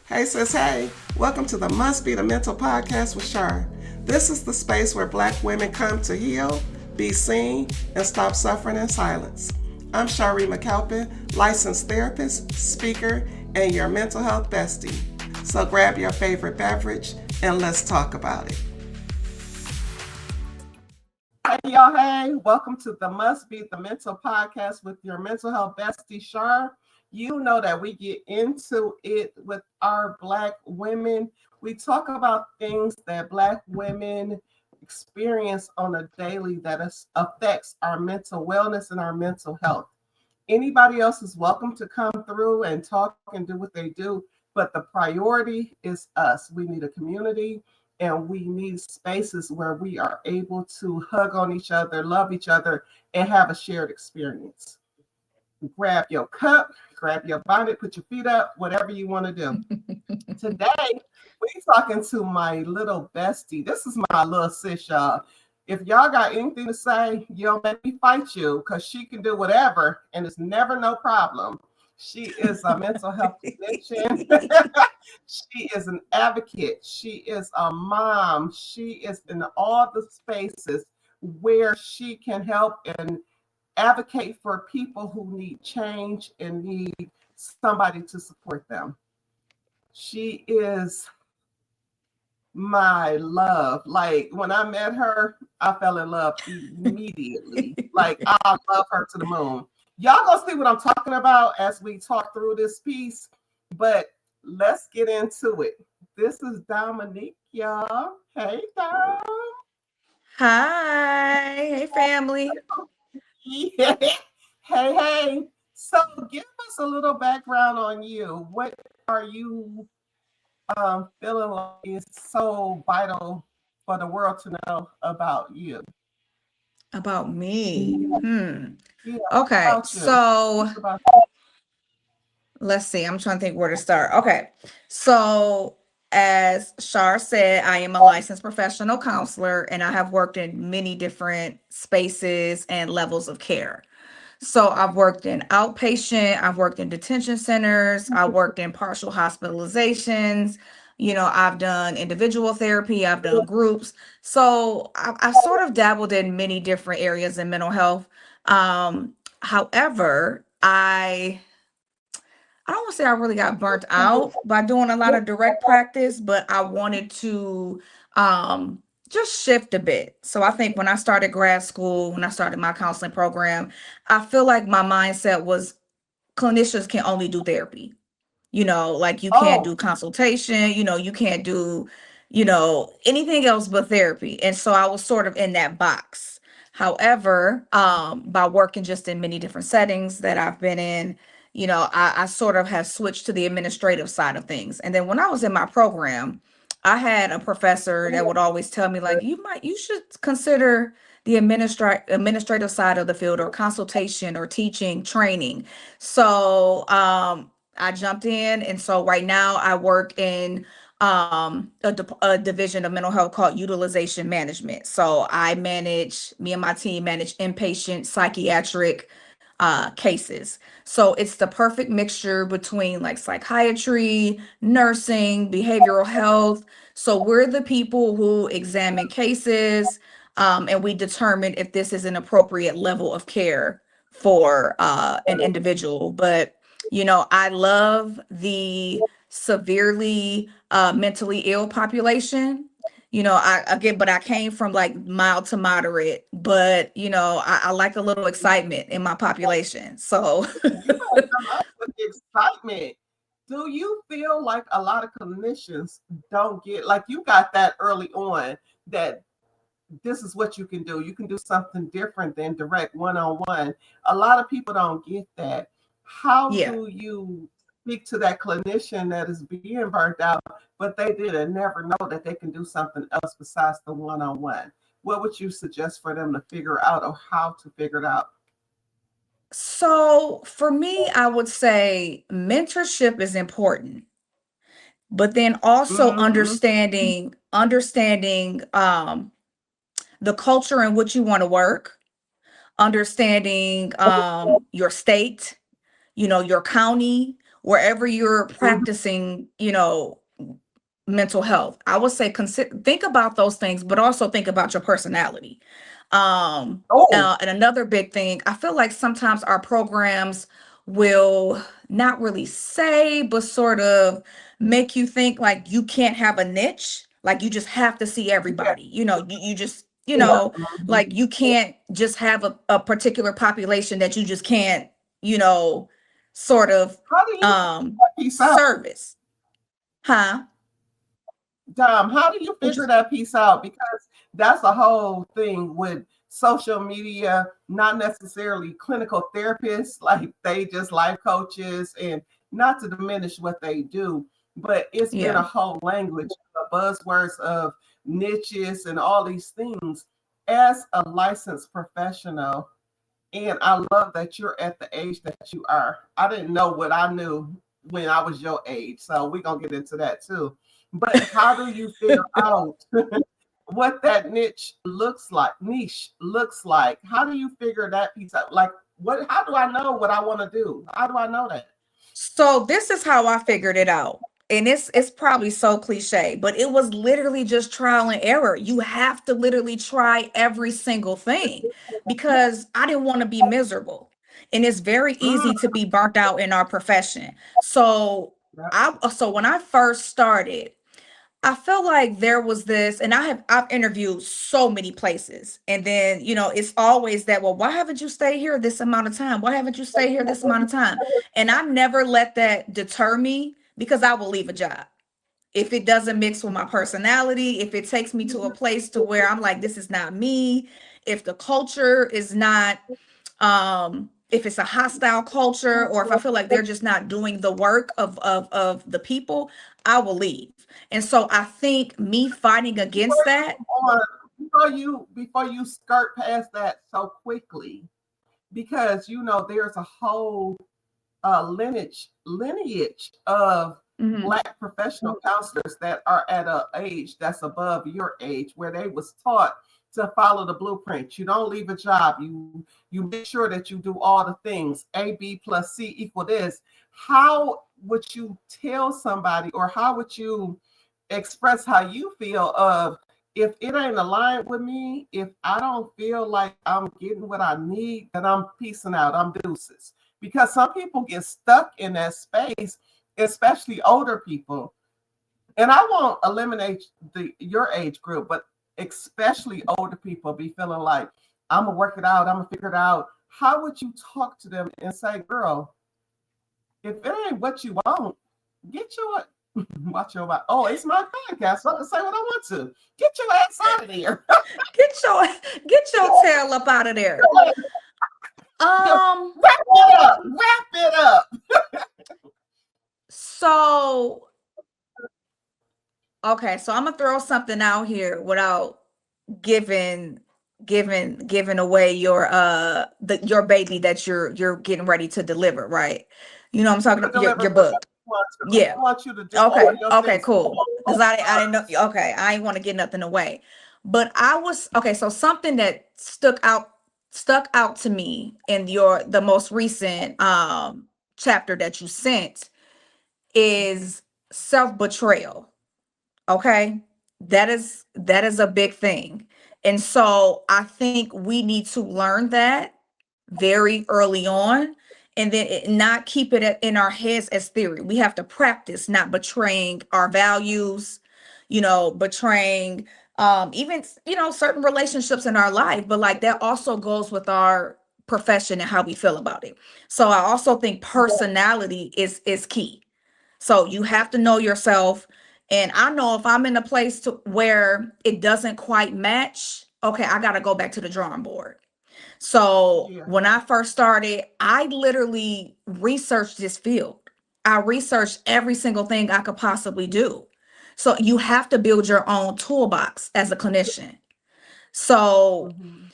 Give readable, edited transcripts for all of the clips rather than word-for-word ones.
Hey sis, hey, welcome to the Must Be the Mental podcast with Shar. This is the space where Black women come to heal, be seen, and stop suffering in silence. I'm Shaaree McCalpine, licensed therapist, speaker, and your mental health bestie. So grab your favorite beverage and let's talk about it. Hey y'all, hey, welcome to the Must Be the Mental podcast with your mental health bestie, Shar. You know that we get into it with our Black women. We talk about things that Black women experience on a daily that affects our mental wellness and our mental health. Anybody else is welcome to come through and talk and do what they do, but the priority is us. We need a community and we need spaces where we are able to hug on each other, love each other, and have a shared experience. Grab your cup, grab your bonnet, put your feet up, whatever you want to do. Today, we're talking to my little bestie. This is my little sis, y'all. If y'all got anything to say, you'll make me fight you because she can do whatever and it's never no problem. She is a mental health clinician. She is an advocate. She is a mom. She is in all the spaces where she can help and advocate for people who need change and need somebody to support them. She is my love. Like when I met her, I fell in love immediately. Like I love her to the moon. Y'all gonna see what I'm talking about as we talk through this piece, but let's get into it. This is Dominique, y'all. Hey, Dom. Hi, hey family. Yeah. Hey, hey. So give us a little background on you. What are you feeling like is so vital for the world to know about you? About me. Yeah, Okay, about you. so Just about let's see. I'm trying to think where to start. Okay, so as Shar said, I am a licensed professional counselor and I have worked in many different spaces and levels of care. So I've worked in outpatient, I've worked in detention centers, I worked in partial hospitalizations. I've done individual therapy, I've done groups. So I've sort of dabbled in many different areas in mental health. However, I don't want to say I really got burnt out by doing a lot of direct practice, but I wanted to just shift a bit. So I think when I started grad school, when I started my counseling program, I feel like my mindset was clinicians can only do therapy. Like you can't oh, do consultation, you can't do, anything else but therapy. And so I was sort of in that box. However, by working just in many different settings that I've been in, I sort of have switched to the administrative side of things. And then when I was in my program, I had a professor that would always tell me, like, you should consider the administrative side of the field or consultation or teaching training. So I jumped in, and so right now I work in a division of mental health called utilization management. So me and my team manage inpatient psychiatric cases. So it's the perfect mixture between like psychiatry, nursing, behavioral health. So we're the people who examine cases, and we determine if this is an appropriate level of care for an individual. But I love the severely mentally ill population. But I came from like mild to moderate, but I like a little excitement in my population. So you better come up with the excitement. Do you feel like a lot of clinicians don't get like you got that early on that this is what you can do? You can do something different than direct one-on-one. A lot of people don't get that. How yeah. do you speak to that clinician that is being burnt out, but they didn't never know that they can do something else besides the one-on-one? What would you suggest for them to figure out or how to figure it out? So for me, I would say mentorship is important, but then also Mm-hmm. understanding the culture in which you want to work, understanding your state, your county, wherever you're Mhm. practicing, mental health, I would say think about those things, but also think about your personality. Oh, And another big thing, I feel like sometimes our programs will not really say, but sort of make you think like you can't have a niche, like you just have to see yeah, everybody. You just, yeah. Mhm. like you can't just have a particular population that you just can't, you know, sort of How do you um piece out? service. Huh? Dom, how do you Which figure is that piece out? Because that's the whole thing with social media, not necessarily clinical therapists, like they just life coaches, and not to diminish what they do, but it's been yeah. a whole language, the buzzwords of niches and all these things. As a licensed professional, and I love that you're at the age that you are. I didn't know what I knew when I was your age. So we're going to get into that too. But how do you figure out what that niche looks like? How do you figure that piece out? Like, how do I know what I want to do? How do I know that? So this is how I figured it out. And it's probably so cliche, but it was literally just trial and error. You have to literally try every single thing because I didn't want to be miserable. And it's very Mm, easy to be burnt out in our profession. So when I first started, I felt like there was this, and I've interviewed so many places, and then it's always that. Well, why haven't you stayed here this amount of time? Why haven't you stayed here this amount of time? And I never let that deter me because I will leave a job if it doesn't mix with my personality. If it takes me to a place to where I'm like, this is not me. If the culture is not if it's a hostile culture, or if I feel like they're just not doing the work of the people, I will leave. And so I think me fighting against before you that. on before you skirt past that so quickly, because there's a whole lineage of Mhm. Black professional counselors that are at an age that's above your age, where they was taught to follow the blueprint. You don't leave a job. You make sure that you do all the things. A B plus C equal this. How would you tell somebody, or how would you express how you feel of, if it ain't aligned with me, if I don't feel like I'm getting what I need, then I'm peacing out. I'm deuces. Because some people get stuck in that space, especially older people. And I won't eliminate your age group, but especially older people be feeling like, I'm gonna work it out, I'm gonna figure it out. How would you talk to them and say, girl, if it ain't what you want, get your watch your mouth. Oh, it's my podcast, so I can say what I want to. Get your ass out of there. Get your get your tail up out of there. Um, Wrap it up. Wrap it up. so okay, so I'm gonna throw something out here without giving giving away your baby that you're getting ready to deliver, right? I'm You talking can about your deliver whatever book. you want to. Yeah. I want you to do all Okay. your Okay, things. cool. Because I didn't know. Okay, I didn't want to get nothing away. But I was okay, so something that stuck out to me in the most recent chapter that you sent is self-betrayal. Okay, that is a big thing. And so I think we need to learn that very early on, and then not keep it in our heads as theory. We have to practice not betraying our values, betraying even certain relationships in our life, but like that also goes with our profession and how we feel about it. So I also think personality is key. So you have to know yourself. And I know if I'm in a place where it doesn't quite match, okay, I got to go back to the drawing board. So Yeah. when I first started, I literally researched this field. I researched every single thing I could possibly do. So you have to build your own toolbox as a clinician. So Mm-hmm.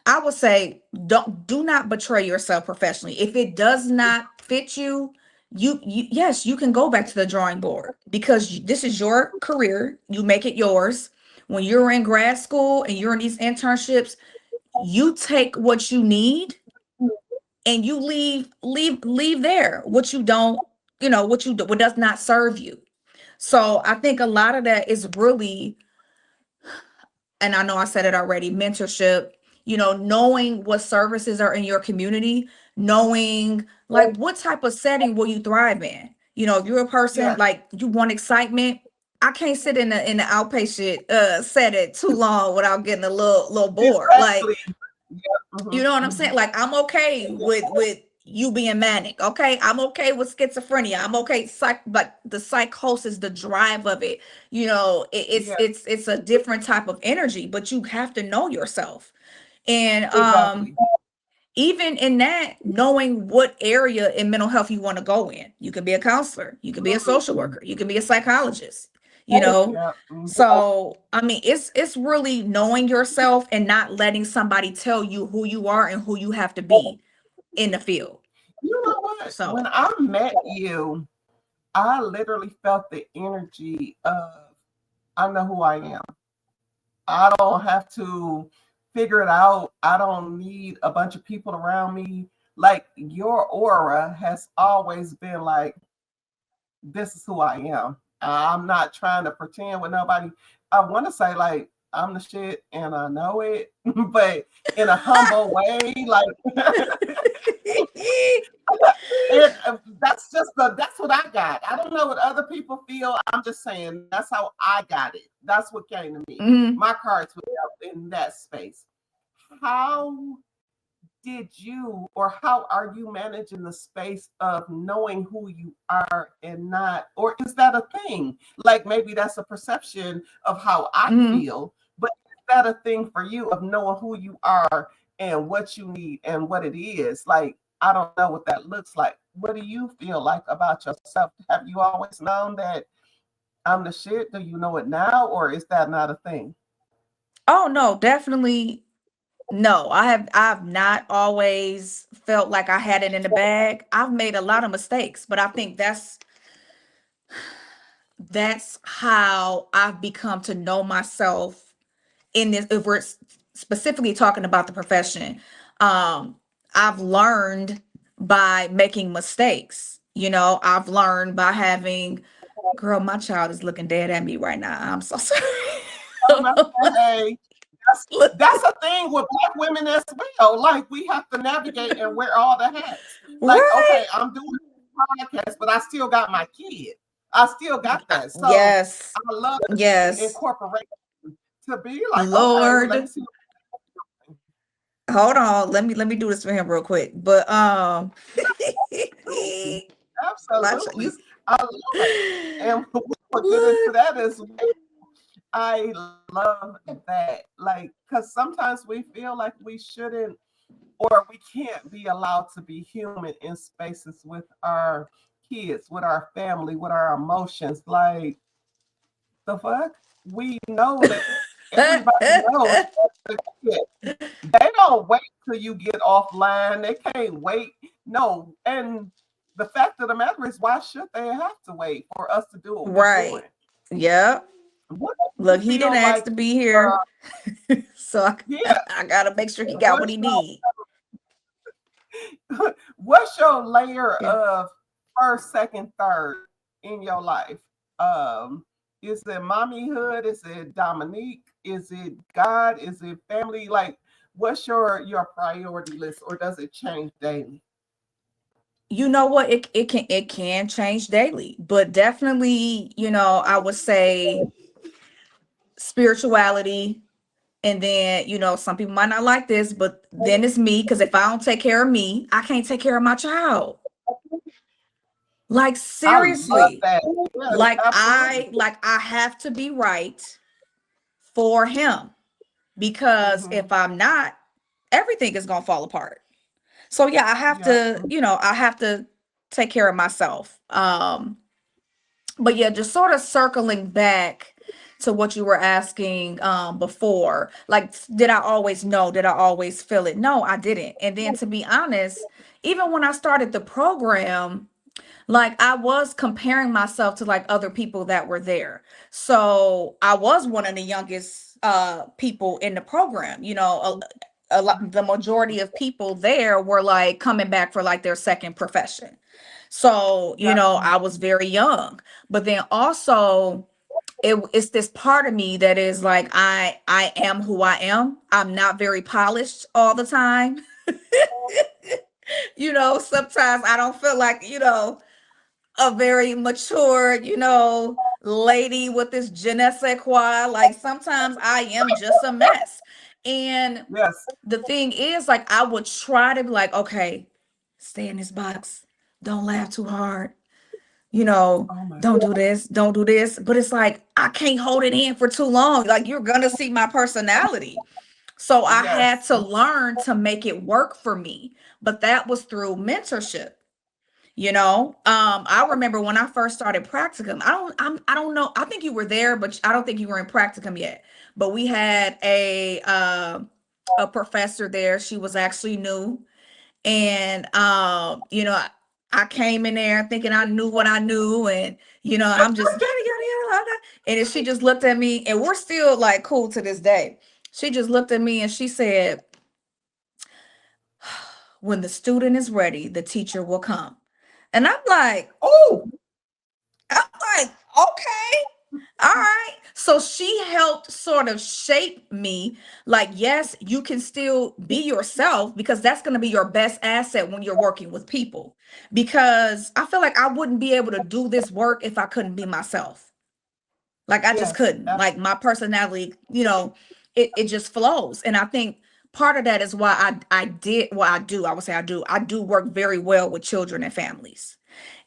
I would say do not betray yourself professionally. If it does not fit you, you yes, you can go back to the drawing board because this is your career. You make it yours. When you're in grad school and you're in these internships, you take what you need and you leave there. What you don't, what you do, what does not serve you. So I think a lot of that is really, and I know I said it already, mentorship, knowing what services are in your community, knowing like what type of setting will you thrive in. If you're a person Yeah, like you want excitement, I can't sit in the outpatient setting too long without getting a little bored. Like, exactly. Yeah. you know what I'm saying? Like, I'm okay with you being manic. Okay, I'm okay with schizophrenia. I'm okay, like the psychosis, the drive of it. It's Yeah, it's a different type of energy, but you have to know yourself. And exactly. even in that, knowing what area in mental health you want to go in. You could be a counselor, you could be a social worker, you can be a psychologist, you know. Yeah. So, I mean, it's really knowing yourself and not letting somebody tell you who you are and who you have to be in the field. You know what? When So, I met you, I literally felt the energy of I know who I am. I don't have to figure it out. I don't need a bunch of people around me. Like your aura has always been like, this is who I am. I'm not trying to pretend with nobody. I want to say like I'm the shit and I know it, but in a humble way. Like and that's what I got. I don't know what other people feel. I'm just saying that's how I got it. That's what came to me. mhm. My cards were up in that space. How did you or how are you managing the space of knowing who you are and not, or is that a thing? Like maybe that's a perception of how I Mhm. feel, but is that a thing for you of knowing who you are and what you need and what it is? Like, I don't know what that looks like. What do you feel like about yourself? Have you always known that I'm the shit? Do you know it now, or is that not a thing? Oh no, definitely no. I've not always felt like I had it in the bag. I've made a lot of mistakes, but I think that's how I've become to know myself in this. If we're specifically talking about the profession, um, I've learned by making mistakes. I've learned by having, girl, my child is looking dead at me right now. I'm so sorry. Hey, that's that's a thing with black women as well. Like we have to navigate and wear all the hats. Like, Right? okay, I'm doing this podcast, but I still got my kid. I still got that. So Yes. I love the Yes. incorporation to be like, okay, let me Lord. see. Hold on. Let me do this for him real quick. But my you Absolutely. I love it. And we'll get into look. that as well. I love that. Like, because sometimes we feel like we shouldn't or we can't be allowed to be human in spaces with our kids, with our family, with our emotions. Like, the fuck? We know that everybody knows they don't wait till you get offline. They can't wait. No. And the fact of the matter is, why should they have to wait for us to do what we're doing? Right. Yep. What do you Look, he didn't feel ask like, to be here. So yeah, I gotta make sure he got what what's he need. what's your layer Yeah. of first, second, third in your life? Um, is it mommyhood? Is it Dominique? Is it God? Is it family? Like, what's your priority list, or does it change daily? You know what? It can change daily, but definitely, I would say spirituality. And then, some people might not like this, but then it's me. Because if I don't take care of me, I can't take care of my child. Like, I love seriously. that. Yes, Like absolutely. I have to be right for him. Because Hmm. if I'm not, everything is gonna fall apart. So yeah, I have Yeah. to, I have to take care of myself. But yeah, just sort of circling back to what you were asking before, like, did I always know, did I always feel it? No, I didn't. And then, to be honest, even when I started the program, like, I was comparing myself to like other people that were there. So I was one of the youngest people in the program. A lot, the majority of people there were like coming back for like their second profession. So, Yeah. I was very young. But then also it's this part of me that is like I am who I am. I'm not very polished all the time. Sometimes I don't feel like, a very mature, lady with this je ne sais quoi. Like sometimes I am just a mess. And Yes. the thing is, like, I would try to be like, okay, stay in this box. Don't laugh too hard. You know, Oh my don't God. do this, don't do this. But it's like, I can't hold it in for too long. Like, you're going to see my personality. So I had Yes. to learn to make it work for me. But that was through mentorship. I remember when I first started practicum. I don't know. I think you were there, but I don't think you were in practicum yet. But we had a professor there. She was actually new, and I came in there thinking I knew what I knew, and I'm just yada yada yada, yada. And then she just looked at me, and we're still like cool to this day. She just looked at me and she said, "When the student is ready, the teacher will come." And Oh, I'm like, okay, all right. So she helped sort of shape me. Like, yes, you can still be yourself because that's going to be your best asset when you're working with people. Because I feel like I wouldn't be able to do this work if I couldn't be myself. Like, I just yes. couldn't. Like, my personality, it just flows. And I think part of that is why I did what I do. I would say I do work very well with children and families.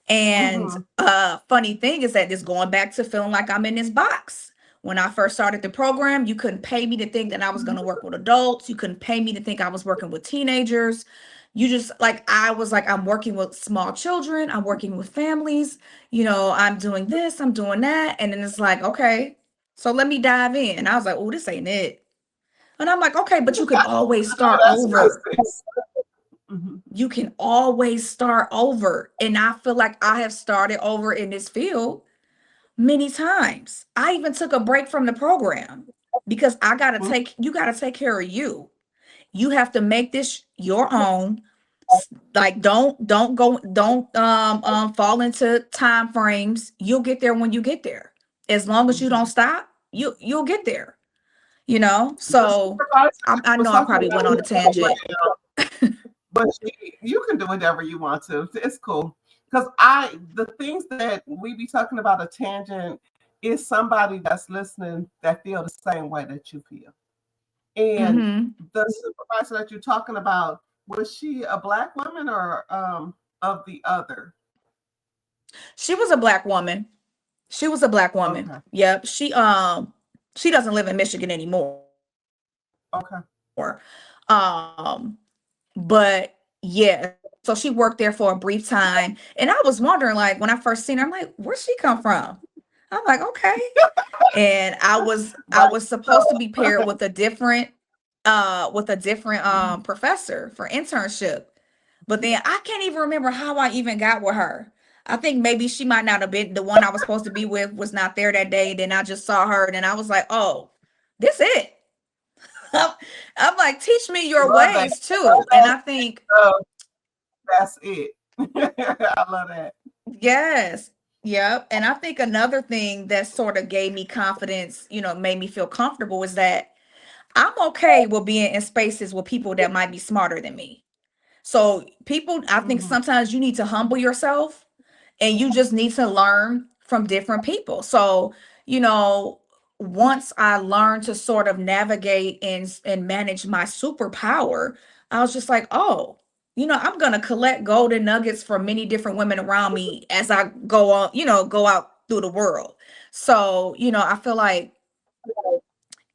And Mm-hmm. funny thing is that this going back to feeling like I'm in this box. When I first started the program, you couldn't pay me to think that I was going to work with adults. You couldn't pay me to think I was working with teenagers. You just like I was like I'm working with small children, I'm working with families, I'm doing this, I'm doing that. And then it's like, okay, so let me dive in. And I was like, oh, this ain't it. And I'm like, okay, but you can always Oh, start that's over. nice. Mm-hmm. You can always start over. And I feel like I have started over in this field many times. I even took a break from the program because you got to take care of you. You have to make this your own. Like don't fall into time frames. You'll get there when you get there. As long as you don't Mm-hmm. stop, you'll get there, The So supervisor I was know I talking probably went about on a tangent. but you can do whatever you want to. It's cool. Because the things that we be talking about a tangent is somebody that's listening that feel the same way that you feel. And Hmm. the supervisor that you're talking about, was she a black woman or of the other? She was a black woman. She was a black woman. Okay. Yep. She doesn't live in Michigan anymore. Okay. But yeah, so she worked there for a brief time. And I was wondering, like, when I first seen her, I'm like, where'd she come from? I'm like, okay. And I Right. was supposed to be paired with a different professor for internship. But then I can't even remember how I even got with her. I think maybe she might not have been the one I was supposed to be with was not there that day. Then I just saw her and then I was like, oh, this it. I'm like, teach me your Love that. ways too. And I think, Uh, that's it. I love that. yes, yep. And I think another thing that sort of gave me confidence, made me feel comfortable is that I'm okay with being in spaces with people that might be smarter than me. So people, I think Mm-hmm. sometimes you need to humble yourself and you just need to learn from different people. So, you know, once I learned to sort of navigate and manage my superpower, I was just like, oh, I'm gonna collect golden nuggets from many different women around me as I go on, go out through the world. So, I feel like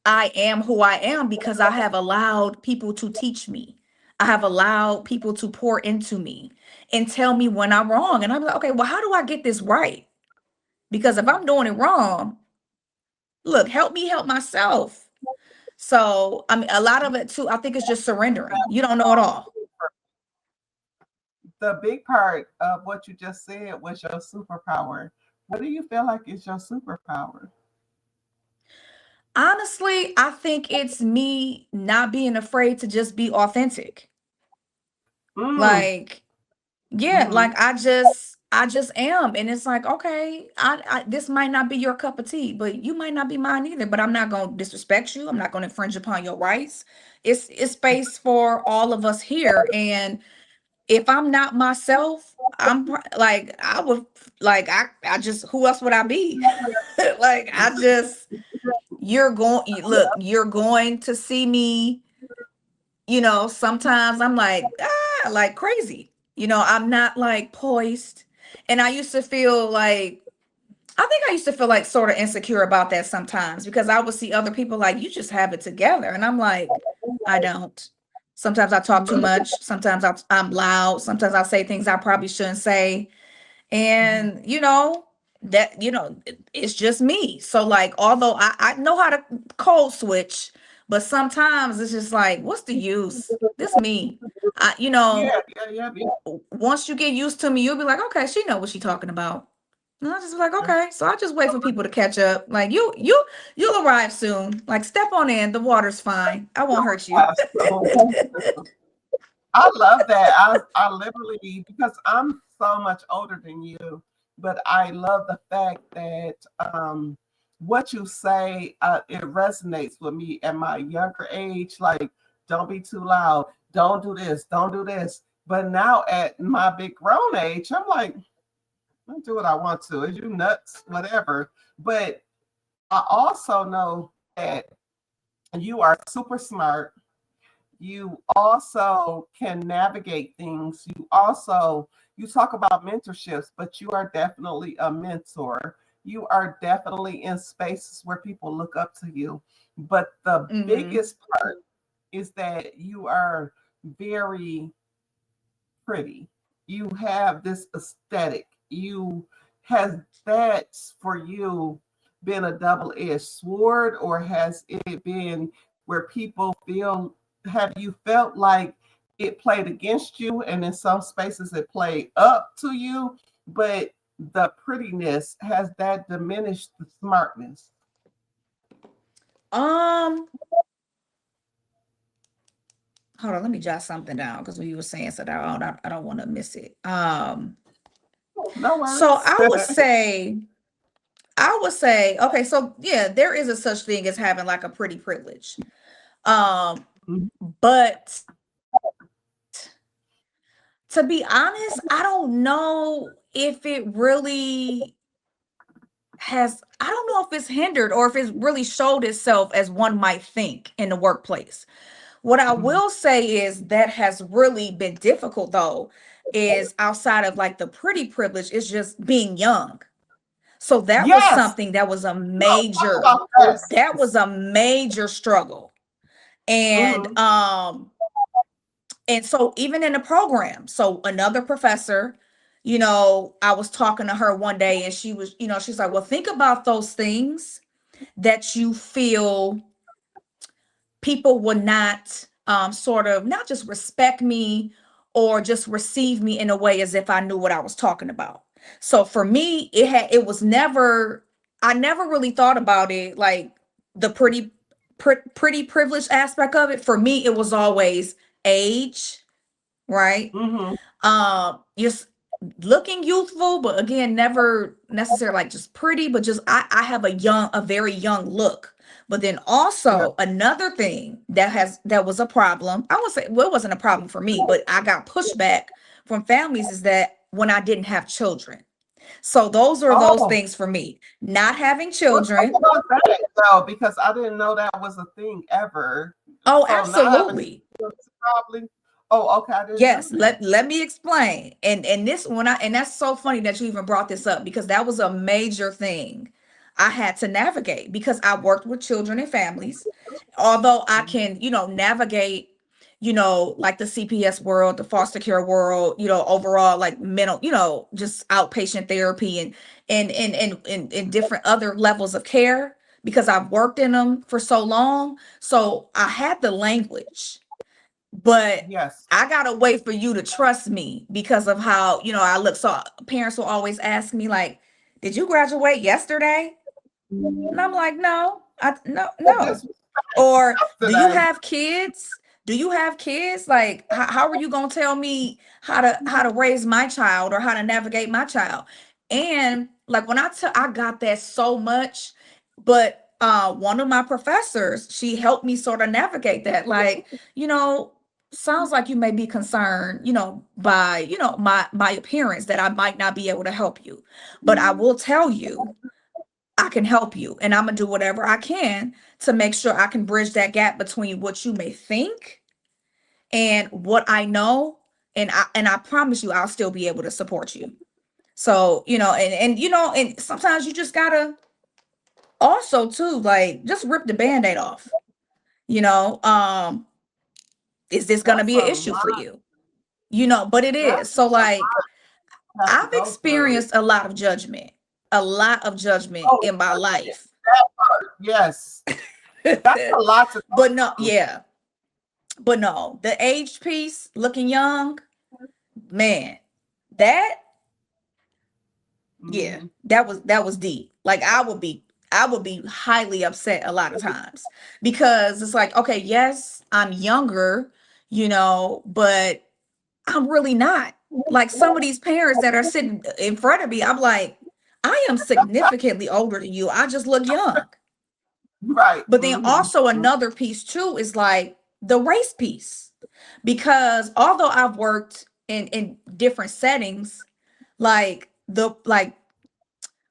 I am who I am because I have allowed people to teach me. I have allowed people to pour into me and tell me when I'm wrong. And I'm like, okay, well, how do I get this right? Because if I'm doing it wrong, look, help me help myself. So, I mean, a lot of it too, I think it's just surrendering. You don't know it all. The big part of what you just said was your superpower. What do you feel like is your superpower? Honestly, I think it's me not being afraid to just be authentic. Mm. Like, yeah, Mm-hmm. like I just I just am. And it's like, okay, I this might not be your cup of tea, but you might not be mine either. But I'm not gonna disrespect you. I'm not gonna infringe upon your rights. It's space for all of us here. And if I'm not myself, like I would like I just who else would I be? Like I just look, you're going to see me, sometimes I'm like crazy. I'm not like poised. And I used to feel like I think I used to feel like sort of insecure about that sometimes because I would see other people like you just have it together and I'm like I don't. Sometimes I talk too much, sometimes I'm loud, sometimes I say things I probably shouldn't say. And it's just me. So like although I know how to code switch, but sometimes it's just like what's the use? This me. I you know Yeah, yeah, yeah, yeah. Once you get used to me, you'll be like, okay, she know what she talking about. And I just be like, okay. So I just wait for people to catch up. Like you'll arrive soon. Like step on in. The water's fine. I won't hurt you. Absolutely. I love that. I literally, because I'm so much older than you, but I love the fact that what you say, it resonates with me at my younger age. Like, don't be too loud. Don't do this. Don't do this. But now at my big grown age, I'm like, I do what I want to. Is you nuts? Whatever. But I also know that you are super smart. You also can navigate things. You talk about mentorships, but you are definitely a mentor. You are definitely in spaces where people look up to you. But the Hmm. biggest part is that you are very pretty. You have this aesthetic. You has that for you been a double-edged sword, or has it been where people feel, have you felt like it played against you and in some spaces it played up to you, but the prettiness, has that diminished the smartness? Um, Hold on, let me jot something down because when you were saying so that I don't want to miss it. No So worries. I would say, okay, so yeah, there is a such thing as having like a pretty privilege. Um, but to be honest, I don't know if it really I don't know if it's hindered or if it's really showed itself as one might think in the workplace. What I will say is that has really been difficult though, is outside of like the pretty privilege, is just being young. So that was Yes. something No, talk about that was this. a major struggle. And Mm-hmm. um and so even in the program, so another professor, I was talking to her one day and she's like, well, think about those things that you feel people would not sort of not just respect me or just receive me in a way as if I knew what I was talking about. So for me, it was never, I never really thought about it like the pretty privileged aspect of it. For me, it was always age, right? Mm-hmm. Just looking youthful, but again, never necessarily like just pretty, but just I have a very young look. But then Yeah. also another thing that was a problem. I would say, well, it wasn't a problem for me, but I got pushback from families is that when I didn't have children. So those are those Oh, things for me. Not having well, talk children. about that though, because I didn't know that was a thing ever. Oh, So not having absolutely. children probably. Oh, okay, I didn't know Yes, that. let me explain. And this when I and that's so funny that you even brought this up because that was a major thing I had to navigate because I worked with children and families. Although I can, navigate, like the CPS world, the foster care world, overall like mental, just outpatient therapy and different other levels of care because I've worked in them for so long. So I had the language, but Yes. I gotta wait for you to trust me because of how I look. So parents will always ask me like, "Did you graduate yesterday?" And I'm like, "No, no, Well, no." this was Or, "Do you today. have kids?" do you have kids? Like, how are you gonna tell me how to raise my child or how to navigate my child? And like when I got that so much, but one of my professors, she helped me sort of navigate that. Like, you know, sounds like you may be concerned, by, my appearance, that I might not be able to help you. But I will tell you, I can help you, and I'm gonna do whatever I can to make sure I can bridge that gap between what you may think and what I know. And I promise you I'll still be able to support you. So, and sometimes you just gotta also too, like, just rip the band-aid off. You know, is this gonna That's be an a issue for lot. you? But it is. That's So a lot like you have to I've go through. experienced a lot of judgment Oh, in my life. yes. That's a lot to go But no, through. yeah. But no, the age piece, looking young, man, that, yeah, Mhm. that was deep. Like I would be highly upset a lot of times, because it's like, okay, yes, I'm younger, but I'm really not. Like some of these parents that are sitting in front of me, I'm like, I am significantly older than you. I just look young. Right. But then also Mhm. another piece too is like the race piece. Because although I've worked in different settings, like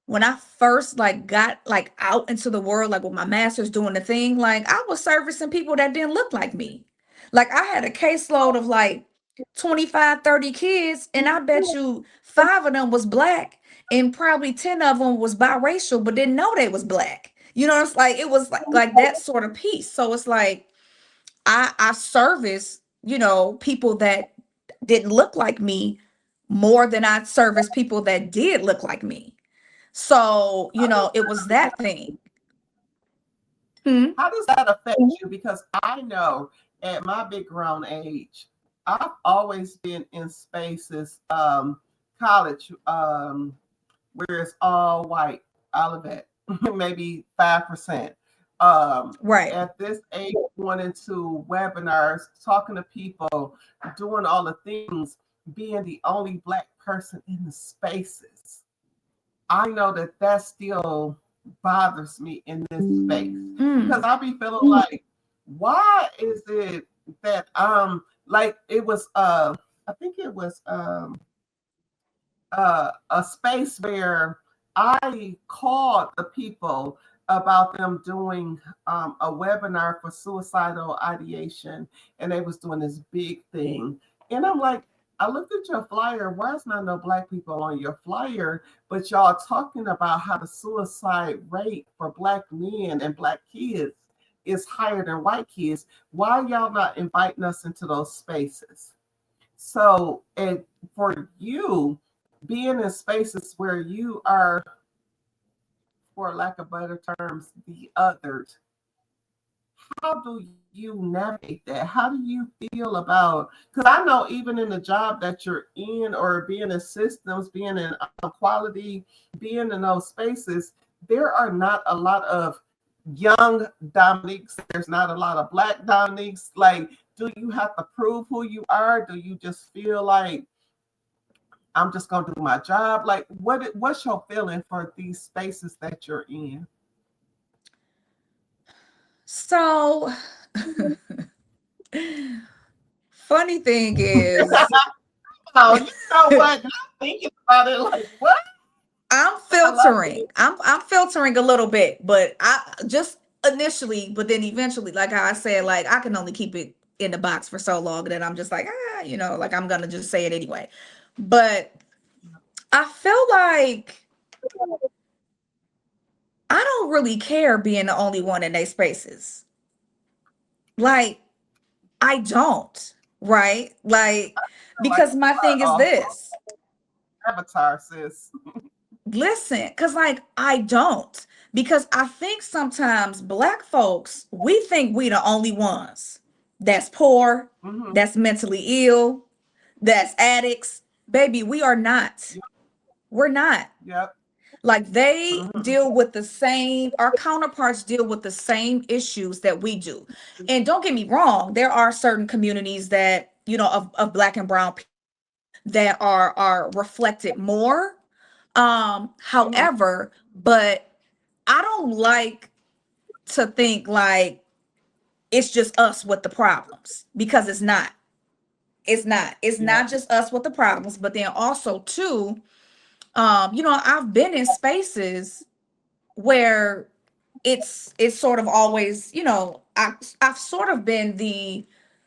when I first like got like out into the world, like with my master's doing the thing, like I was servicing people that didn't look like me. Like I had a caseload of like 25, 30 kids, and I bet you five of them was black and probably 10 of them was biracial, but didn't know they was black. It's like it was like that sort of piece. So it's like I service, people that didn't look like me more than I service people that did look like me. So, it was that thing. Hmm. How does that affect you? Because I know at my big grown age, I've always been in spaces, college, where it's all white, all of that, maybe 5%. Right. At this age, going into webinars, talking to people, doing all the things, being the only Black person in the spaces. I know that that still bothers me in this space because Mm. I'll be feeling like, why is it that like it was I think it was a space where I called the people about them doing a webinar for suicidal ideation, and they was doing this big thing. And I'm like, I looked at your flyer. Why is not no Black people on your flyer? But y'all talking about how the suicide rate for Black men and Black kids is higher than white kids. Why y'all not inviting us into those spaces? So, and for you, being in spaces where you are, for lack of better terms, the othered, how do you navigate that? How do you feel about? Because I know even in the job that you're in, or being in systems, being in quality, being in those spaces, there are not a lot of young Dominiques. There's not a lot of Black Dominiques. Like, do you have to prove who you are? Do you just feel like I'm just gonna do my job? Like, what's your feeling for these spaces that you're in? So, funny thing is, Oh, you know what? Now thinking about it, like, what? I'm I love filtering. it. I'm filtering a little bit, but I just initially, but then eventually, like how I said, like I can only keep it in the box for so long that I'm just like, like I'm gonna just say it anyway. But I feel like I don't really care being the only one in their spaces. Like, I don't, right? Like, Like, because my you are thing is this. avatar, sis. Listen, because like I don't. Because I think sometimes Black folks, we think we the only ones that's poor, Mm-hmm. that's mentally ill, that's addicts. Baby, we are not. Yep. We're not. Yep. Like they Mhm. deal with the same, our counterparts deal with the same issues that we do. And don't get me wrong, there are certain communities that, of black and brown people that are reflected more. Mhm. However, but I don't like to think like it's just us with the problems, because it's not. It's Yeah. not just us with the problems, but then also too, I've been in spaces where it's sort of always, I've sort of been the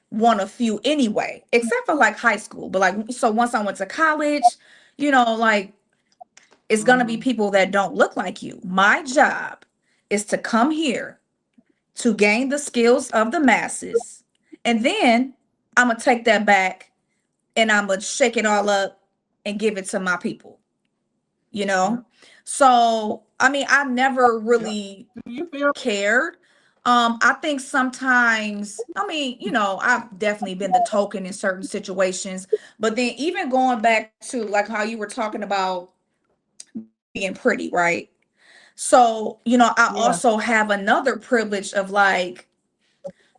one of few anyway, except for like high school. But like, so once I went to college, like it's gonna be Mhm. people that don't look like you. My job is to come here to gain the skills of the masses, and then I'm gonna take that back and I'm gonna shake it all up and give it to my people, you Yeah. know? So, I mean, I never Yeah. really Do you feel? cared. I think sometimes, I mean, I've definitely been the token in certain situations, but then even going back to like how you were talking about being pretty, right? So, I Yeah. also have another privilege of like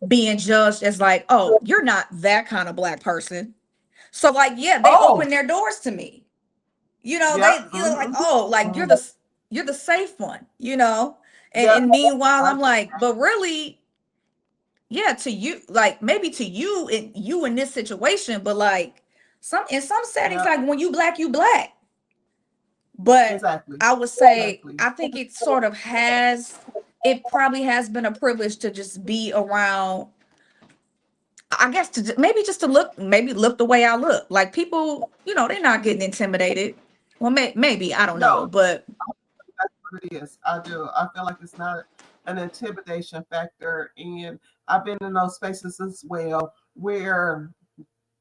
being judged as like, oh, you're not that kind of black person. So like, yeah, they Oh. open their doors to me. Yep. They, like, Mhm. oh, like Mhm. you're the safe one, you know? And Yeah. and meanwhile, I I'm like, but really, yeah, to you, like maybe to you in this situation, but like in some settings, yeah. like when you black. But Exactly. I would say Exactly. I think it probably has been a privilege to just be around, I guess, maybe just to maybe look the way I look. Like people, they're not getting intimidated. Well, maybe, I don't know, No, but that's what it is. I do. I feel like it's not an intimidation factor, and I've been in those spaces as well where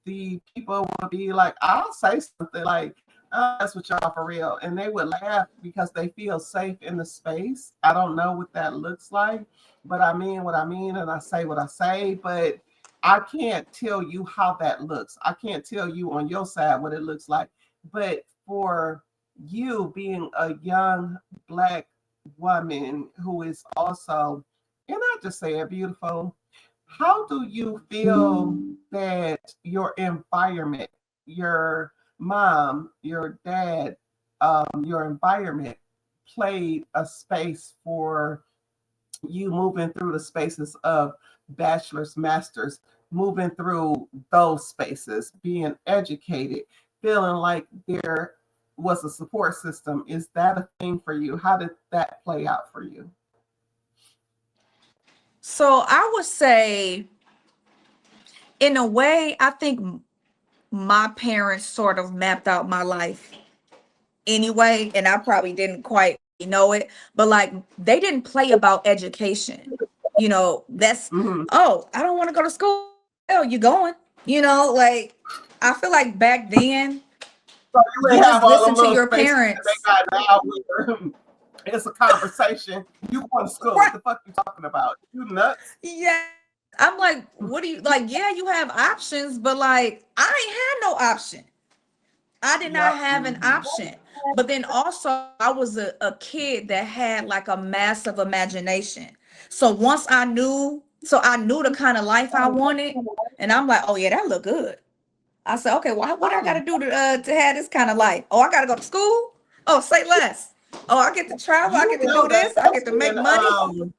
the people would be like, I'll say something like, oh, that's what y'all for real. And they would laugh because they feel safe in the space. I don't know what that looks like, but I mean what I mean and I say what I say. But I can't tell you how that looks. I can't tell you on your side what it looks like. But for you being a young black woman who is also, and I just say it, beautiful, how do you feel that your environment, your mom, your dad, your environment played a space for you moving through the spaces of bachelor's, master's, moving through those spaces, being educated, feeling like there was a support system? Is that a thing for you? How did that play out for you? so I would say, in a way, I think my parents sort of mapped out my life anyway, and I probably didn't quite know it, but like they didn't play about education. That's, Mm-hmm. oh, I don't want to go to school. Oh, you going? Like I feel like back then So you you ain't just have all listen them to little your spaces that they parents. got now where it's a conversation. You going to school. What Right. the fuck you talking about? You nuts? Yeah. I'm like, what do you like? Yeah, you have options, but like I ain't had no option. I did not Yep. have an Mm-hmm. option. But then also, I was a kid that had like a massive imagination. So I knew the kind of life I wanted, and I'm like, oh yeah, that look good. I said, okay, well, what I got Oh, to do to have this kind of life? Oh, I got to go to school. Oh, say less. Oh, I get to travel. I you get to know do that this. I that's get to make been money.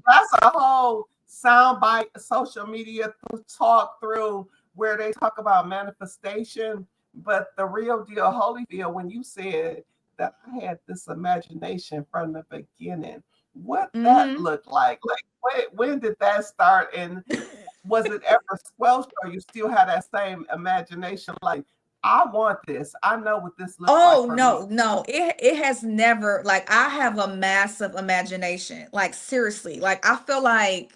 that's a whole soundbite social media talk through where they talk about manifestation. But the real deal, Holyfield, when you said that I had this imagination from the beginning, what that Hmm. looked like when did that start? And was it ever squelched, or you still had that same imagination? Like, I want this. I know what this looks like Oh for me. no, no. It has never, like, I have a massive imagination. Like seriously. Like I feel like,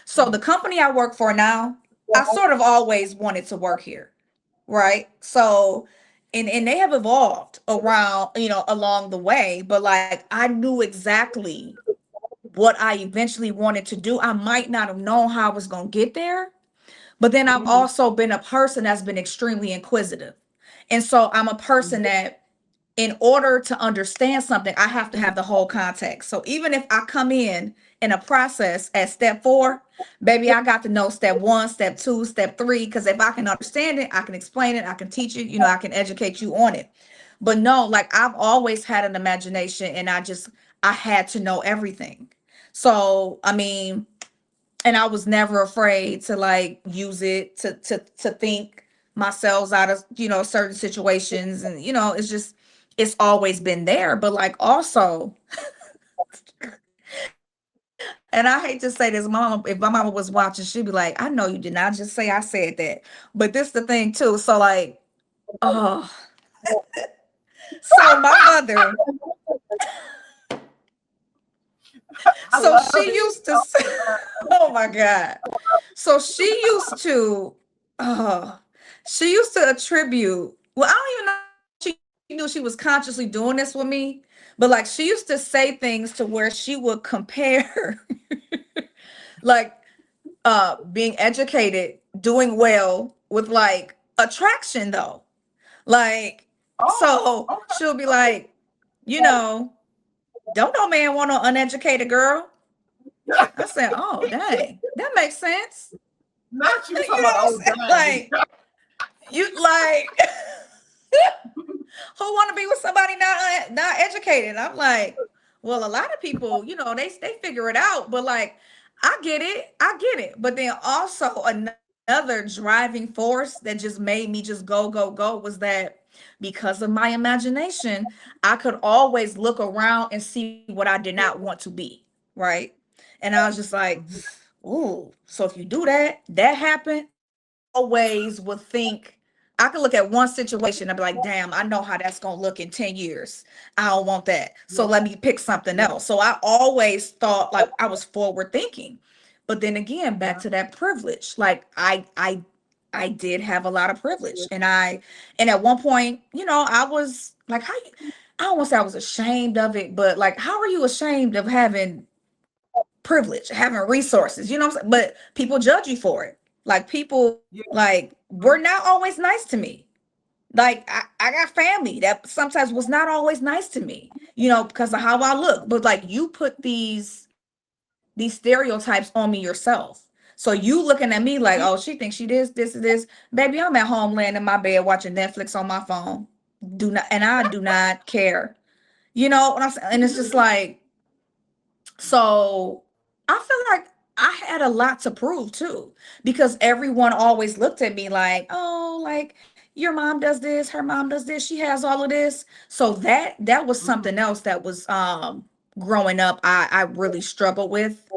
so the company I work for now, I sort of always wanted to work here, right? So and they have evolved around, along the way, but like I knew exactly what I eventually wanted to do. I might not have known how I was going to get there, but then I've Mhm. also been a person that's been extremely inquisitive. And so I'm a person that in order to understand something, I have to have the whole context. So even if I come in a process at step 4, baby, I got to know step 1, step 2, step 3, because if I can understand it, I can explain it, I can teach it, I can educate you on it. But no, like I've always had an imagination, and I had to know everything. So I mean, and I was never afraid to like use it to think myself out of certain situations, and it's always been there. But like also, and I hate to say this, mom, if my mama was watching, she'd be like, I know you did not just say I said that. But this the thing too. So like, oh, so my mother, I so love she it. used to say, oh my God. So uh, she used to attribute, well, I don't even know if she knew she was consciously doing this with me, but like she used to say things to where she would compare like being educated, doing well with like attraction though. Like, Oh, so okay. she'll be like, you know, don't no man want no uneducated girl. I said, oh dang, that makes sense. Not you You talking know about what old I'm saying? dang. Like, you like who want to be with somebody not educated? I'm like, well, a lot of people, they figure it out, but like, I get it. But then also another driving force that just made me just go was that because of my imagination, I could always look around and see what I did not want to be, right? And I was just like, ooh, so if you do that, that happened. I always would think I could look at one situation and be like, damn, I know how that's gonna look in 10 years. I don't want that. So Yeah, let me pick something yeah, else. So I always thought like I was forward thinking. But then again, back yeah. to that privilege. Like I did have a lot of privilege. And at one point, I was like, I don't want to say I was ashamed of it, but like, how are you ashamed of having privilege, having resources, you know what I'm saying? But people judge you for it. Like people Yeah. like were not always nice to me. Like I got family that sometimes was not always nice to me, because of how I look. But like you put these stereotypes on me yourself. So you looking at me like, oh, she thinks she this, and this. Baby, I'm at home laying in my bed watching Netflix on my phone. I do not care. You know what I'm saying? And it's just like, so I feel like I had a lot to prove too, because everyone always looked at me like, oh, like your mom does this, her mom does this, she has all of this. So that was Mhm. something else that was growing up, I really struggled with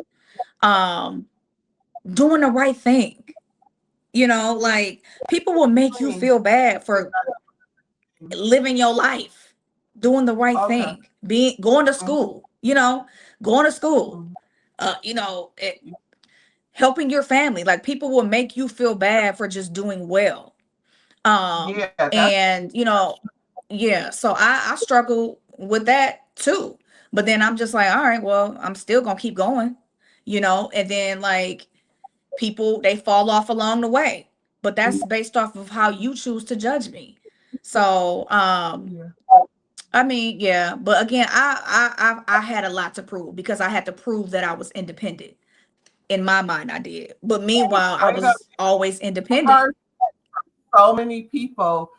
um doing the right thing. Like people will make you Clean. feel bad for living your life, doing the right Okay. thing, being going to Mhm, school, going to school, mhm. uh, you know, it, helping your family. Like people will make you feel bad for just doing well. Yeah, that's And yeah, so I struggle with that too. But then I'm just like, all right, well, I'm still gonna keep going, and then like people they fall off along the way. But that's based off of how you choose to judge me. So yeah. I mean, yeah, but again, I had a lot to prove because I had to prove that I was independent. In my mind, I did. But meanwhile, I Straight up. was always I've independent. heard so many people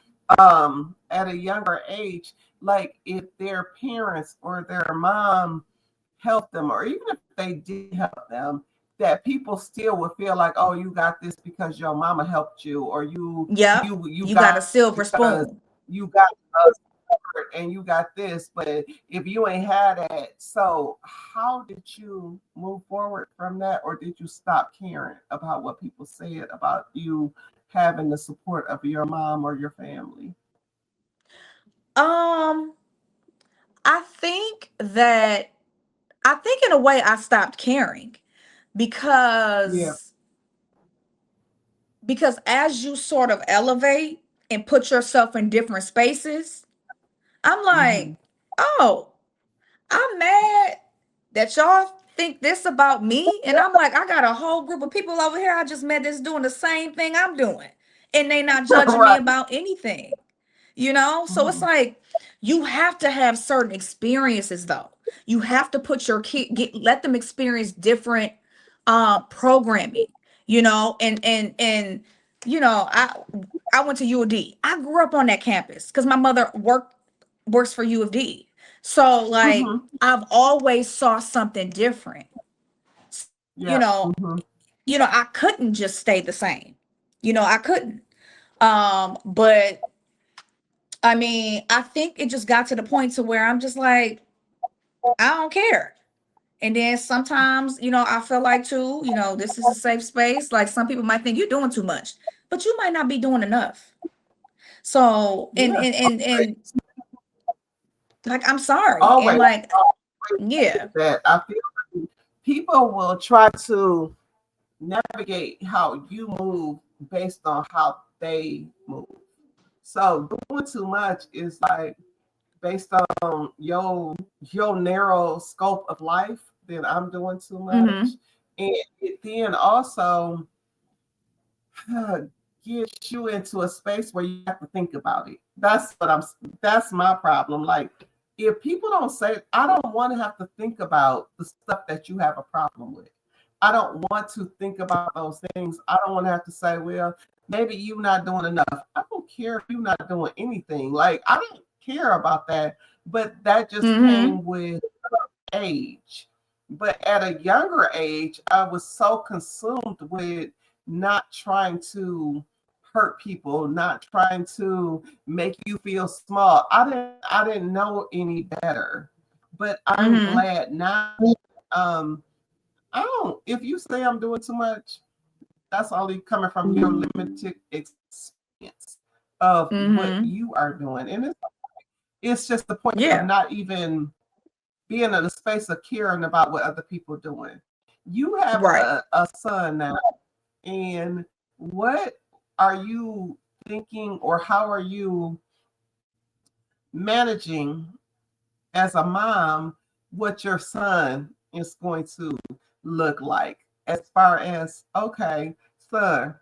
at a younger age, like if their parents or their mom helped them, or even if they did help them, that people still would feel like, oh, you got this because your mama helped you, or Yep. you You got got a this silver because spoon. you got us and you got this, but if you ain't had that, so how did you move forward from that, or did you stop caring about what people said about you having the support of your mom or your family? Um, I think in a way I stopped caring Yeah. because as you sort of elevate and put yourself in different spaces, I'm Mm-hmm. like, oh, I'm mad that y'all think this about me. And I'm like, I got a whole group of people over here I just met that's doing the same thing I'm doing. And they not judging me Right. about anything. you know? So it's Mhm. like you have to have certain experiences though. You have to put your kid let them experience different programming, you know, and you know, I went to U of D. I grew up on that campus because my mother works for U of D. So like Mhm. I've always saw something different. You Yeah. know, Mhm. I couldn't just stay the same. I couldn't. But I mean, I think it just got to the point to where I'm just like, I don't care. And then sometimes, I feel like too, this is a safe space. Like some people might think you're doing too much, but you might not be doing enough. So, and Yeah. and and and like I'm sorry. And Always. like, Always yeah. that I feel like people will try to navigate how you move based on how they move. So doing too much is like based on your narrow scope of life, then I'm doing too much. Mm-hmm. And it then also gets you into a space where you have to think about it. That's my problem. Like if people don't say, I don't want to have to think about the stuff that you have a problem with. I don't want to think about those things. I don't want to have to say, well, maybe you're not doing enough. I don't care if you're not doing anything. Like I don't care about that. But that just Mm-hmm. came with age. But at a younger age, I was so consumed with not trying to hurt people, not trying to make you feel small. I didn't know any better. But I'm Mm-hmm. glad now. Um, I don't. If you say I'm doing too much, that's only coming from your limited experience of what Mm-hmm. you are doing, and it's just the point of Yeah. not even being in a space of caring about what other people are doing. You have Right. a son now, and what are you thinking, or how are you managing as a mom what your son is going to look like? As far as, okay, son,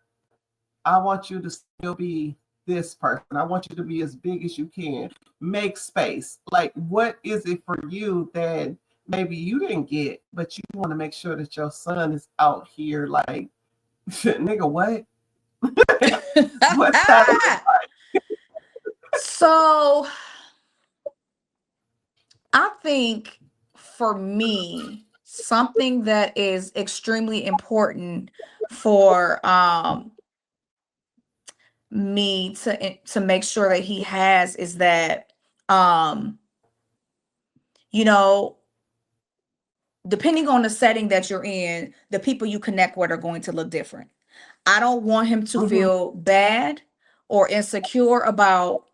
I want you to still be this person. I want you to be as big as you can. Make space. Like, what is it for you that maybe you didn't get, but you want to make sure that your son is out here like, nigga, what? What's that look like? So I think for me, something that is extremely important for me to make sure that he has is that um you know depending on the setting that you're in, the people you connect with are going to look different. I don't want him to Mm-hmm, feel bad or insecure about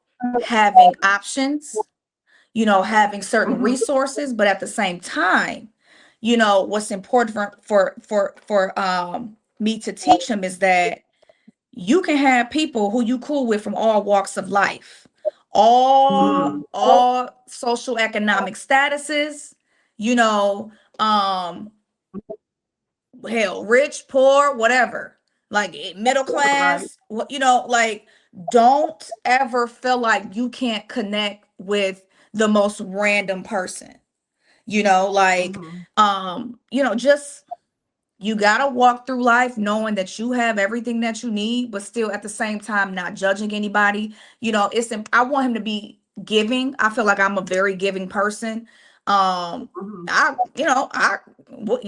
having options, having certain mm-hmm, resources, but at the same time, what's important for me to teach him is that you can have people who you cool with from all walks of life, mm-hmm. all social economic statuses, you know, um, hell, rich, poor, whatever, like middle Right. class, like don't ever feel like you can't connect with the most random person, like Mm-hmm. just you gotta walk through life knowing that you have everything that you need, but still at the same time not judging anybody. I want him to be giving. I feel like I'm a very giving person. Mm-hmm.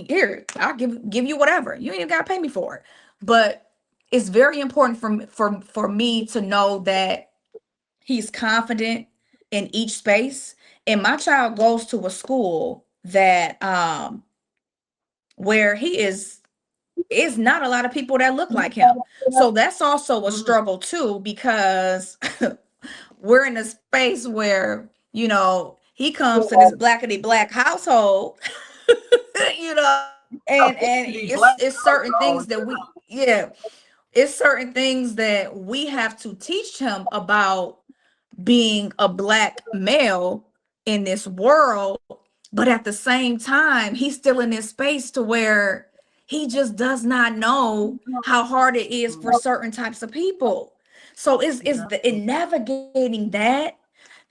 Here, I'll give you whatever. You ain't even gotta pay me for it. But it's very important for me to know that he's confident in each space. And my child goes to a school that where he is not a lot of people that look like him. So that's also a Mm-hmm. struggle too, because we're in a space where, he comes to this blackity black household, you know, and The it's black it's certain things household. that it's certain things that we have to teach him about being a black male in this world, but at the same time he's still in this space to where he just does not know how hard it is for certain types of people. So it's Yeah. the in navigating that,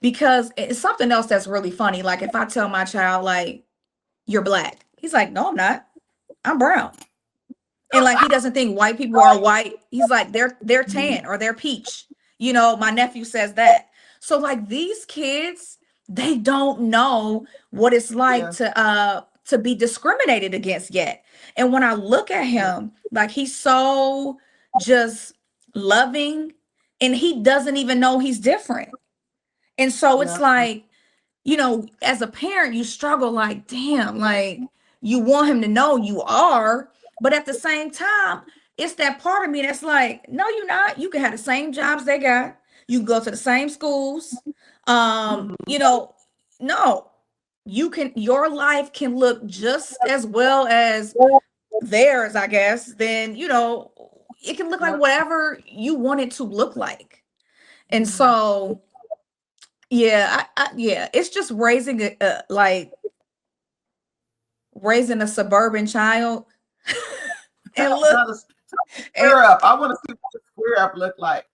because it's something else that's really funny. Like if I tell my child like you're black, he's like, no, I'm not. I'm brown. And like he doesn't think white people are white. He's like they're Mhm. tan or they're peach. My nephew says that. So like these kids, they don't know what it's like Yeah. to be discriminated against yet. And when I look at Yeah. him, like he's so just loving, and he doesn't even know he's different. And so it's Yeah. like, as a parent, you struggle like, damn, like you want him to know you are, but at the same time, it's that part of me that's like, no, you're not. You can have the same jobs they got. You can go to the same schools. Mhm. No, your life can look just as well as theirs, I guess. Then, it can look like Yeah. whatever you want it to look like. And Yeah. so, yeah, yeah, it's just like raising a suburban child. And look, Now the and square up. I want to see what the square up look like.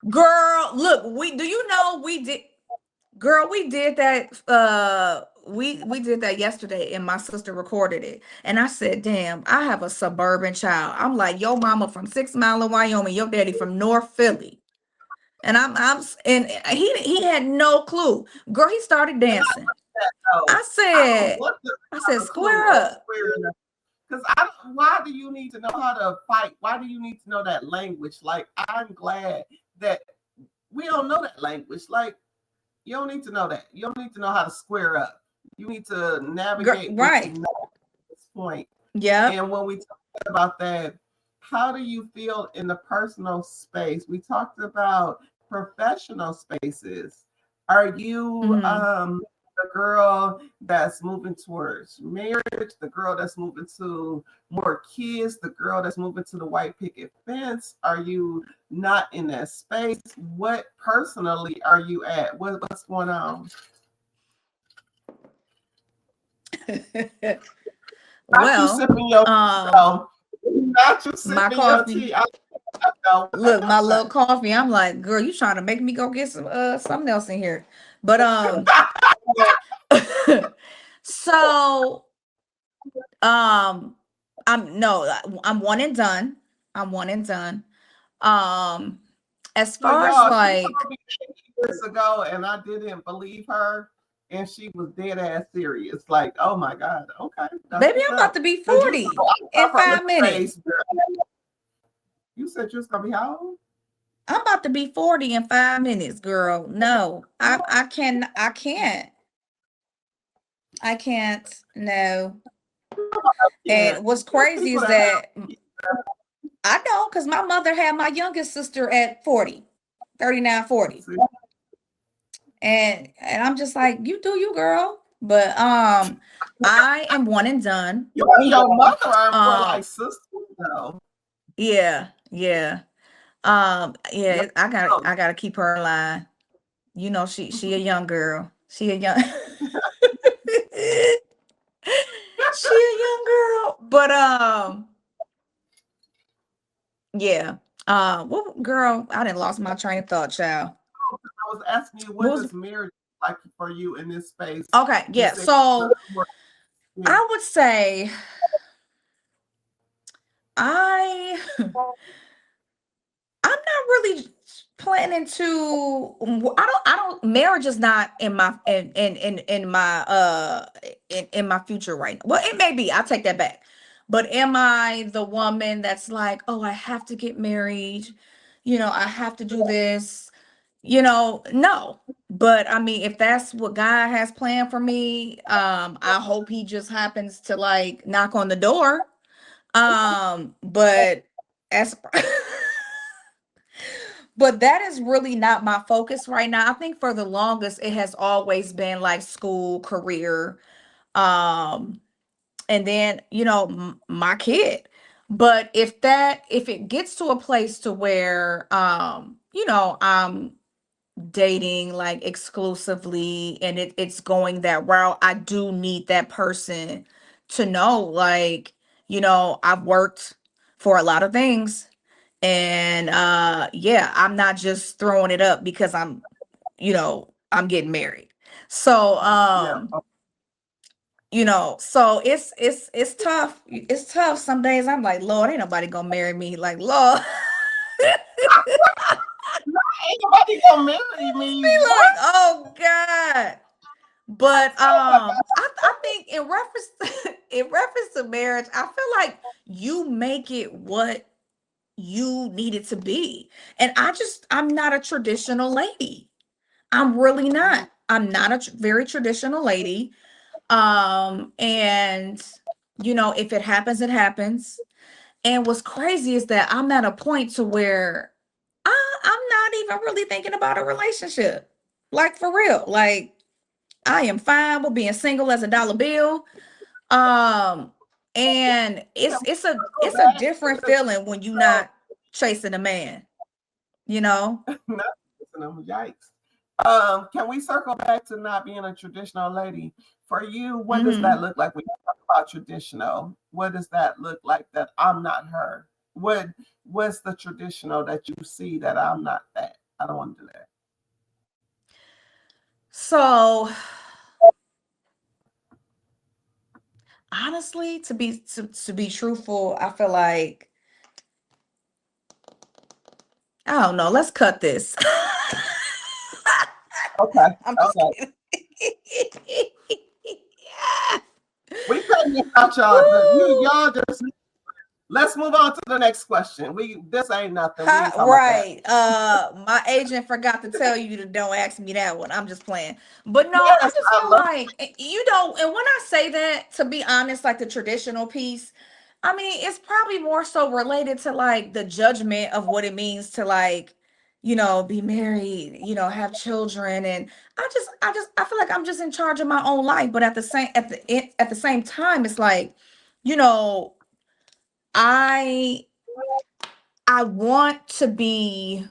girl, look, do you know we did, girl, we did that, we did that yesterday, and my sister recorded it. And I said, damn, I have a suburban child. I'm like, your mama from 6 Mile of Wyoming, your daddy from North Philly. And and he had no clue. Girl, he started dancing. No, I I don't said, want to I said, have a clue square of up. squaring up. Because I don't, why do you need to know how to fight? Why do you need to know that language? Like, I'm glad that we don't know that language. Like, you don't need to know that. You don't need to know how to square up. You need to Girl, navigate what you right. know at this point. Yep. And when we talk about that, how do you feel in the personal space? We talked about professional spaces. Are you Hmm. the girl that's moving towards marriage, the girl that's moving to more kids, the girl that's moving to the white picket fence? Are you not in that space? What personally are you at? What's going on? Not you Well, sipping your no, not you my sipping your coffee. tea. I know. What Look, I my say? little coffee. I'm like, girl, you trying to make me go get some something else in here. But so um I'm no, I'm one and done. I'm one and done. Um as So far as y'all, she like, told me 8 years ago, and I didn't believe her, and she was dead ass serious. Like, oh my god, okay, that's baby, what's I'm about up. to be Because you 40 know, I in come from the 5 minutes. space. Girl. You said you was gonna be how old? I'm about to be 40 in 5 minutes, girl. No, I can't. No. Yeah, And what's there's crazy people is that have. that I know, because my mother had my youngest sister at 40, 39, 40. See, And I'm just like, you do you, girl. But I am one and done. you and your mother are more like Um, sisters, though. yeah, yeah. Yeah, Yeah, I gotta keep her in line. She a young girl. She a young she a young girl. But yeah. Well, girl, I didn't lost my train of thought, child. I was asking you, What what was does marriage look like for you in this space? okay, You yeah. said So yeah. I would say I I'm not really planning to. I don't marriage is not in my in my future right now. Well, it may be. I'll take that back. But am I the woman that's like, oh, I have to get married? I have to do this. No. But I mean, if that's what God has planned for me, I hope he just happens to like knock on the door. But as but that is really not my focus right now. I think for the longest it has always been like school, career, um, and then my kid. But if it gets to a place to where I'm dating like exclusively, and it's going that route, I do need that person to know, like, I've worked for a lot of things, And yeah, I'm not just throwing it up because I'm getting married. So Yeah. so it's tough. It's tough. Some days I'm like, Lord, ain't nobody gonna marry me. Like, Lord, Ain't nobody gonna marry me. be What? like, oh God. But Oh my God. I think in reference in reference to marriage, I feel like you make it what you need it to be. And I'm not a traditional lady. I'm really Mhm. not. I'm not a very traditional lady. And if it happens, it happens. And what's crazy is that I'm at a point to where I'm not even really thinking about a relationship. Like for real. Like I am fine with being single as a dollar bill. Um, and Can it's we it's a go it's a back to different the feeling when you're not chasing a man, you know? not them, yikes. Can we circle back to not being a traditional lady? For you, what does that Hmm. look like when you talk about traditional? What does that look like that I'm not her? What's the traditional that you see that I'm not that? I don't want to do that. So honestly, to be truthful, I feel like I don't know. Let's cut this. Okay, I'm just okay. kidding. We cutting this out, y'all. Woo! Y'all just let's move on to the next question. This ain't nothing. We ain't talking about that. Right. My agent forgot to tell you to don't ask me that one. I'm just playing. But no, I Yes, just I feel love. like and when I say that, to be honest, like the traditional piece, I mean, it's probably more so related to like the judgment of what it means to like, be married, have children. And I feel like I'm just in charge of my own life. But at the same time, it's like, you know, I I want to be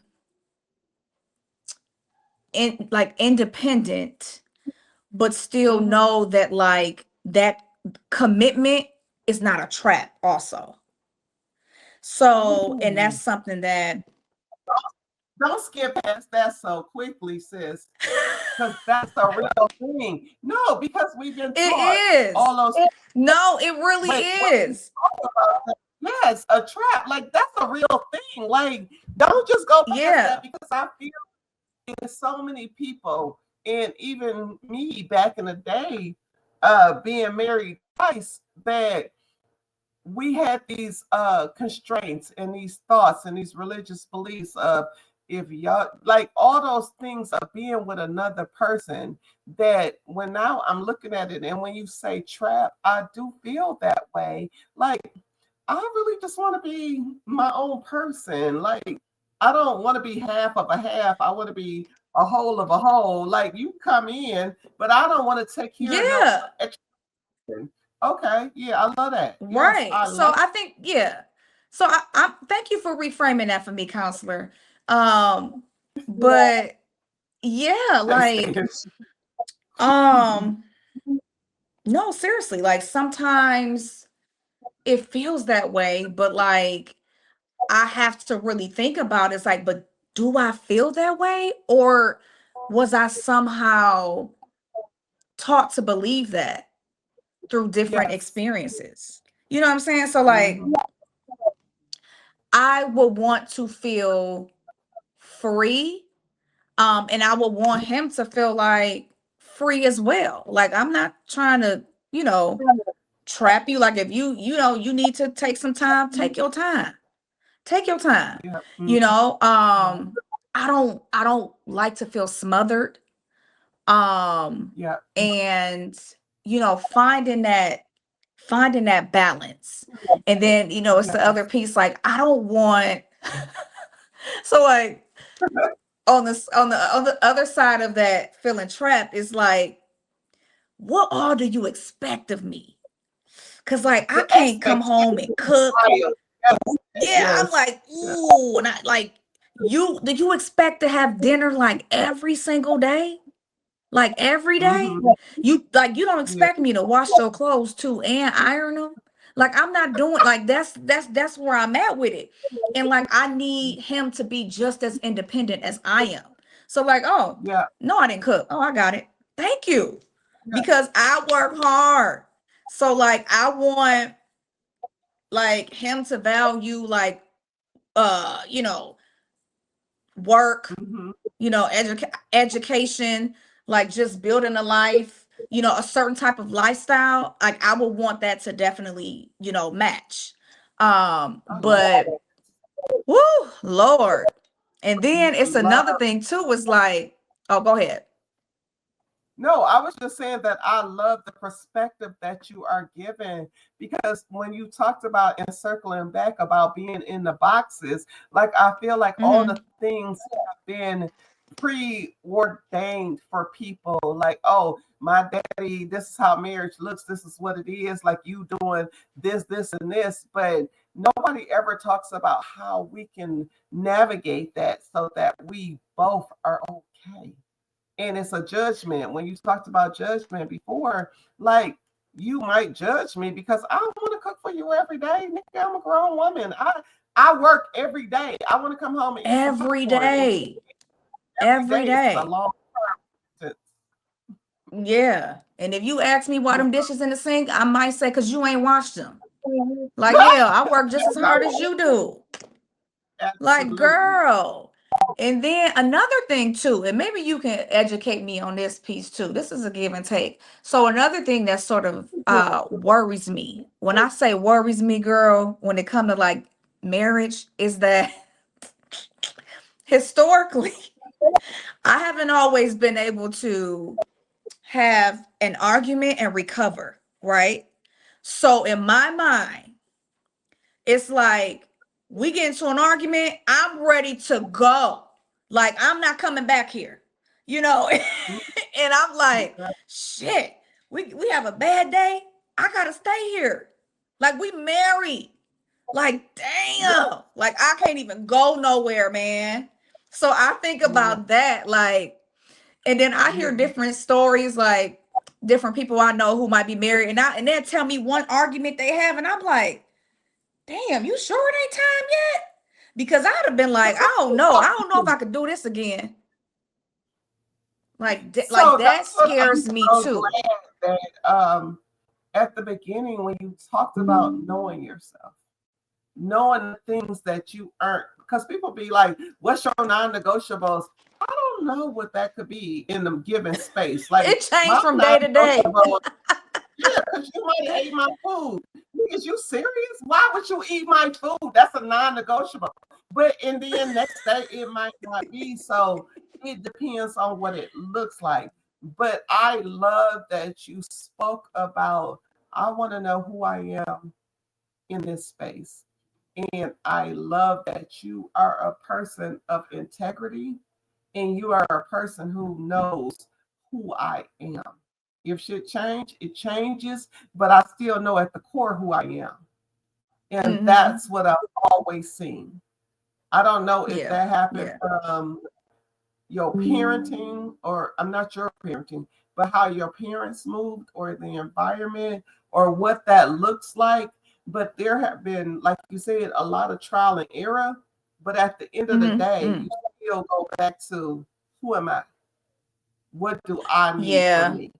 independent, but still Mhm. know that like that commitment is not a trap also. So, and that's Ooh. something that Don't skip past that so quickly, sis, because that's a real thing. No, because we've been taught it is. all those. No, it really But when we is. talk about that, yes, a trap, like that's a real thing. Like, don't just go past that Yeah. because I feel there's so many people, and even me back in the day, being married twice, that we had these constraints and these thoughts and these religious beliefs of if y'all like all those things of being with another person that when now I'm looking at it and when you say trap, I do feel that way. Like I really just want to be my own person. Like I don't want to be half of a half. I want to be a whole of a whole. Like you come in, but I don't want to take care of no Yeah. extra. Okay, yeah, I love that. Yes, Right. I So love. I think, yeah. So I thank you for reframing that for me, counselor. Um, but yeah, They say like, it's um, no, seriously, like sometimes it feels that way, but like I have to really think about it. It's like, but do I feel that way? Or was I somehow taught to believe that through different yes. experiences? You know what I'm saying? So like Hmm. I would want to feel free. And I would want him to feel like free as well. Like I'm not trying to, you know, trap you. Like if you need to take some time, take your time. Take your time. Yeah. You know, Yeah. I don't like to feel smothered. Yeah. And finding that balance. And then, it's the other Yes. piece, like I don't want so like on the other side of that feeling trapped is like, what all do you expect of me? Cause like I The can't come expectation home and is cook. higher. Yeah, I'm Yes. like, Yeah. ooh, and I like do you expect to have dinner like every single day? Like every day? Hmm. You don't Yeah. expect me to wash your clothes too and iron them? Like I'm not doing like that's where I'm at with it. And like I need him to be just as independent as I am. So like, oh, Yeah, no, I didn't cook. Oh, I got it. Thank you. yeah. Because I work hard. So like I want like him to value like you know, work, Hmm. education, like just building a life, a certain type of lifestyle. Like I would want that to definitely, match. I love But it. whoo, Lord. And then it's another Love. thing too, is like, oh, go ahead. No, I was just saying that I love the perspective that you are given because when you talked about and circling back about being in the boxes, like I feel like all Mm-hmm. the things have been preordained for people. Like, oh, my daddy, this is how marriage looks. This is what it is. Like you doing this, and this, but nobody ever talks about how we can navigate that so that we both are okay. And it's a judgment. When you talked about judgment before, like you might judge me because I don't want to cook for you every day. Nigga, I'm a grown woman. I work every day. I want to come home and eat some Every popcorn. And day. every Every day is a day. long time. Yeah. And if you ask me why them dishes in the sink, I might say, because you ain't washed them. Like, yeah, I work just as hard as you do. Like, Absolutely. girl. And then another thing too, and maybe you can educate me on this piece too. This is a give and take. So another thing that sort of worries me. When I say worries me, girl, when it comes to like marriage, is that historically, I haven't always been able to have an argument and recover, right? So in my mind, it's like we get into an argument, I'm ready to go. Like I'm not coming back here, you know. And I'm like, shit, we have a bad day. I gotta stay here. Like we married. Like damn. Like I can't even go nowhere, man. So I think Yeah. about that, like, and then I hear different stories, like different people I know who might be married, and they'll tell me one argument they have, and I'm like, damn, you sure it ain't time yet? Because I'd have been like, I don't know. I don't know if I could do this again. Like, like So that that's what I'm scares me so too. glad that at the beginning when you talked about knowing yourself, knowing the things that you earn. Because people be like, what's your non-negotiables? I don't know what that could be in the given space. Like It changed my from day to day. non-negotiable, yeah, because you might have ate my food. Is you serious? Why would you eat my food? That's a non-negotiable. But in the end, next day it might not be. So it depends on what it looks like. But I love that you spoke about, I want to know who I am in this space. And I love that you are a person of integrity and you are a person who knows who I am. If shit change, it changes, but I still know at the core who I am. And Mm-hmm. that's what I've always seen. I don't know if Yeah. that happened Yeah. from your parenting, or I'm not your parenting, but how your parents moved or the environment or what that looks like. But there have been, like you said, a lot of trial and error. But at the end of the day, Mm-hmm. you still go back to who am I? What do I need for Yeah. me?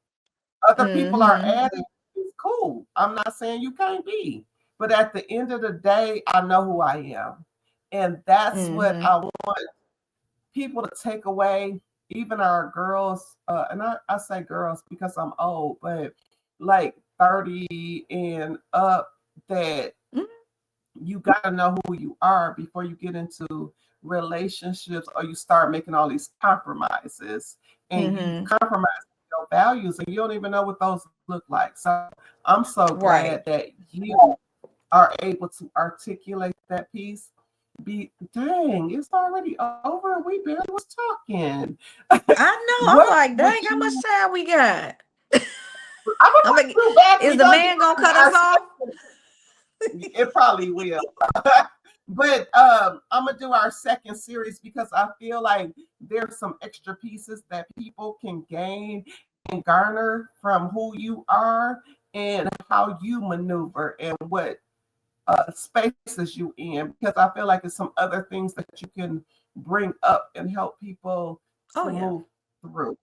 Other people are Mm-hmm. adding, it's cool. I'm not saying you can't be. But at the end of the day, I know who I am. And that's what Mm-hmm. I want people to take away, even our girls, and I say girls because I'm old, but like 30 and up, that you got to know who you are before you get into relationships or you start making all these compromises and you Mm-hmm. compromise your values and you don't even know what those look like. So I'm so Right. glad that you are able to articulate that piece. Be dang, it's already over. We barely was talking. I know. I'm What like, would dang, how much you? time we got? I'm gonna I'm put like, you back. is We're the gonna do man gonna cut our us off? it probably will. But I'm gonna do our second series because I feel like there's some extra pieces that people can gain and garner from who you are. and how you maneuver and what spaces you in, because I feel like there's some other things that you can bring up and help people Oh to yeah. move through,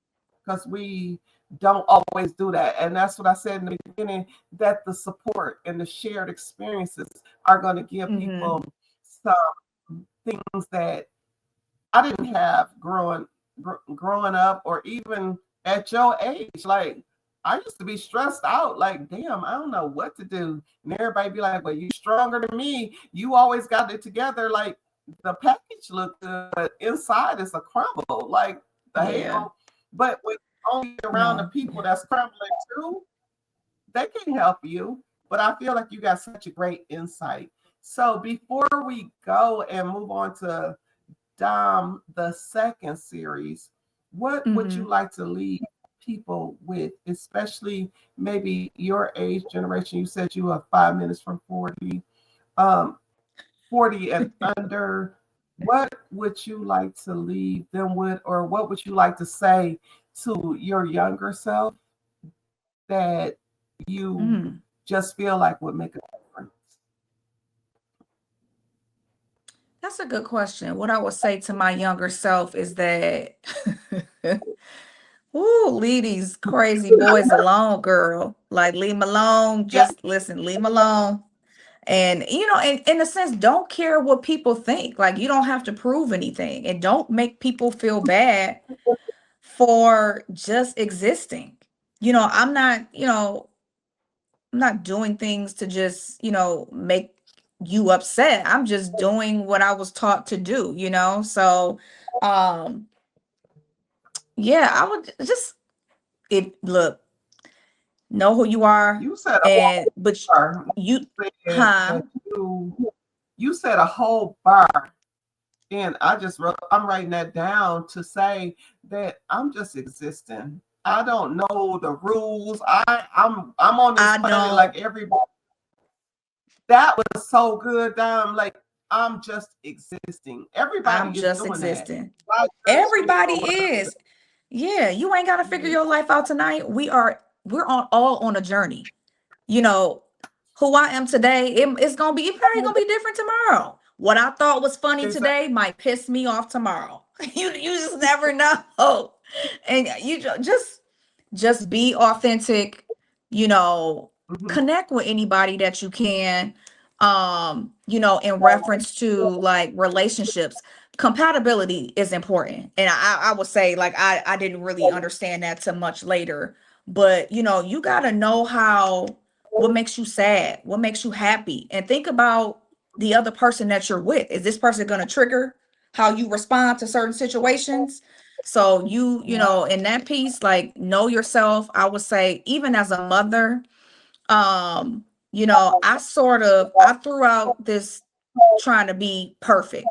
because we don't always do that. And that's what I said in the beginning, that the support and the shared experiences are going to give Mm-hmm. people some things that I didn't have growing up, or even at your age. Like, I used to be stressed out. Like, damn, I don't know what to do. And everybody be like, "Well, you stronger than me. You always got it together." Like, the package looked good, but inside is a crumble. Like, the Yeah. hell. But when you're only around the No. people that's crumbling too, they can help you. But I feel like you got such a great insight. So before we go and move on to the second series, what would you Mm-hmm. like to leave people with, especially maybe your age generation? You said you are 5 minutes from 40, um, 40 and under. What would you like to leave them with, or what would you like to say to your younger self that you Mm-hmm. just feel like would make a difference? That's a good question. What I would say to my younger self is that, ooh, leave these crazy boys alone, girl. Like, leave them alone. Yeah, Just listen, leave them alone. And, in a sense, don't care what people think. Like, you don't have to prove anything. And don't make people feel bad for just existing. I'm not, I'm not doing things to just, make you upset. I'm just doing what I was taught to do. So, um, yeah, I would just, look, know who you are, you said a and whole but bar. you, Said huh? that you said a whole bar. And I'm writing that down to say that I'm just existing. I don't know the rules. I'm on this I planet don't. like everybody. That was so good. Like, I'm just existing. I'm Everybody is just doing that. existing. Why judge me for Everybody what I'm is. Yeah, you ain't got to figure doing? your life out tonight. We're all on a journey. You know, who I am today, it's probably gonna be different tomorrow. What I thought was funny Exactly. today might piss me off tomorrow. You just never know. And just be authentic, you know, Mhm. connect with anybody that you can, in reference to like relationships. Compatibility is important. And I would say, like, I didn't really understand that till much later. But you gotta know what makes you sad, what makes you happy, and think about the other person that you're with. Is this person gonna trigger how you respond to certain situations? So in that piece, like, know yourself. I would say, even as a mother, I threw out this trying to be perfect,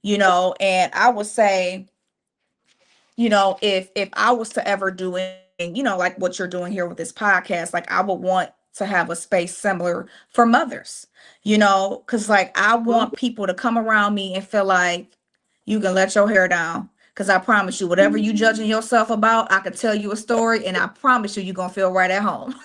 and I would say, if I was to ever do anything, like what you're doing here with this podcast, like, I would want to have a space similar for mothers, because, like, I Mhm. want people to come around me and feel like you can let your hair down. Because I promise you, whatever you judging yourself about, I could tell you a story, and I promise you're gonna feel right at home.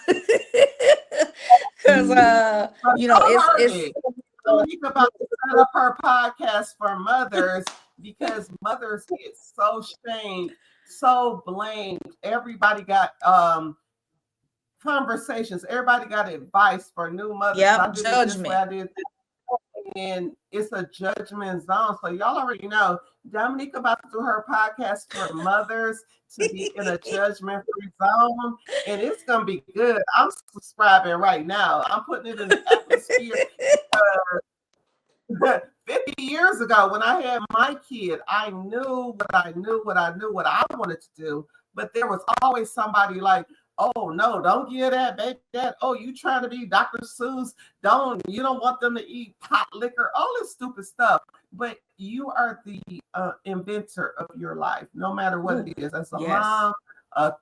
Because But y'all heard it's it. Dominique about to set up her podcast for mothers, because mothers get so shamed, so blamed. Everybody got conversations. Everybody got advice for new mothers. I yep, did it this way. judgment. I did this, and it's a judgment zone. So y'all already know Dominique about to do her podcast for mothers to be in a judgment-free zone, and it's gonna be good. I'm subscribing right now. I'm putting it in the atmosphere. 50 years ago, when I had my kid, I knew what I wanted to do. But there was always somebody like, "Oh no, don't give that baby that. Oh, you trying to be Dr. Seuss? You don't want them to eat pot liquor, all this stupid stuff." But you are the inventor of your life, no matter what Ooh, it is. As a yes. mom, a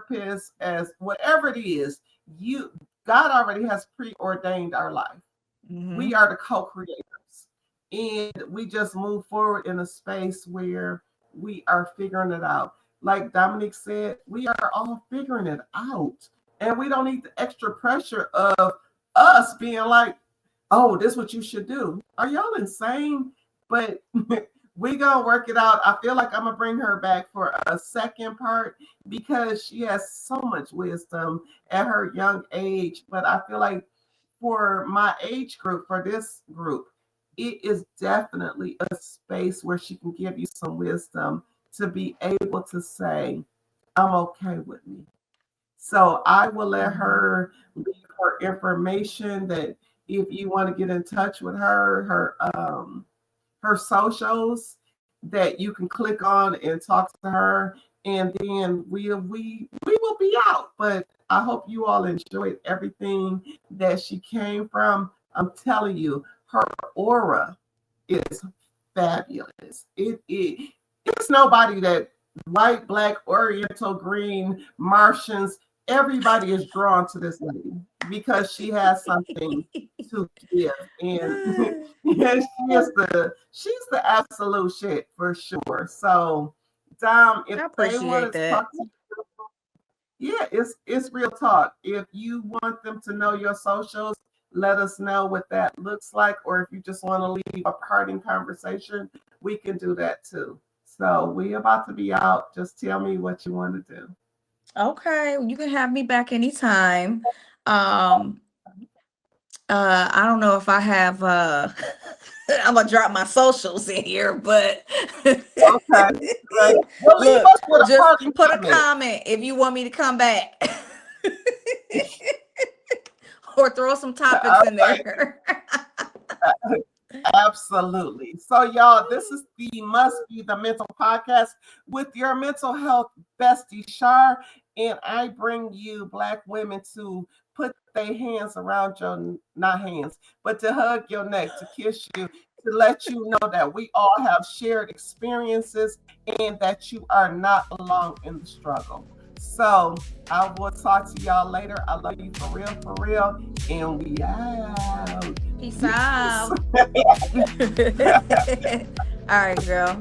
therapist, as whatever it is, you God already has preordained our life. We Hmm. are the co-creators, and we just move forward in a space where we are figuring it out. Like Dominique said, we are all figuring it out. And we don't need the extra pressure of us being like, oh, this is what you should do. Are y'all insane? But we gonna work it out. I feel like I'm gonna bring her back for a second part because she has so much wisdom at her young age. But I feel like for my age group, for this group, it is definitely a space where she can give you some wisdom to be able to say, I'm okay with me. So I will let her leave her information that if you want to get in touch with her socials that you can click on and talk to her, and then we will be out. But I hope you all enjoyed everything that she came from. I'm telling you, her aura is fabulous. It's nobody that white, black, oriental, green, Martians, everybody is drawn to this lady because she has something to give. And yeah, she's the absolute shit for sure. So Dom, if I they appreciate want to that. talk to you, yeah, it's real talk. If you want them to know your socials, let us know what that looks like. Or if you just want to leave a parting conversation, we can do that too. So we about to be out. Just tell me what you want to do. Okay, you can have me back anytime. Um, I don't know if I have I'm gonna drop my socials in here, but Okay, great. Well, leave look, us with a just parting put a comment. comment if you want me to come back. Or throw some topics in Okay, there. absolutely. So, y'all, this is the Must Be the Mental podcast with your mental health bestie, Shar. And I bring you Black women to put their hands around your, not hands, but to hug your neck, to kiss you, to let you know that we all have shared experiences and that you are not alone in the struggle. So, I will talk to y'all later. I love you for real, and we out. Peace Peace. out. All right, girl.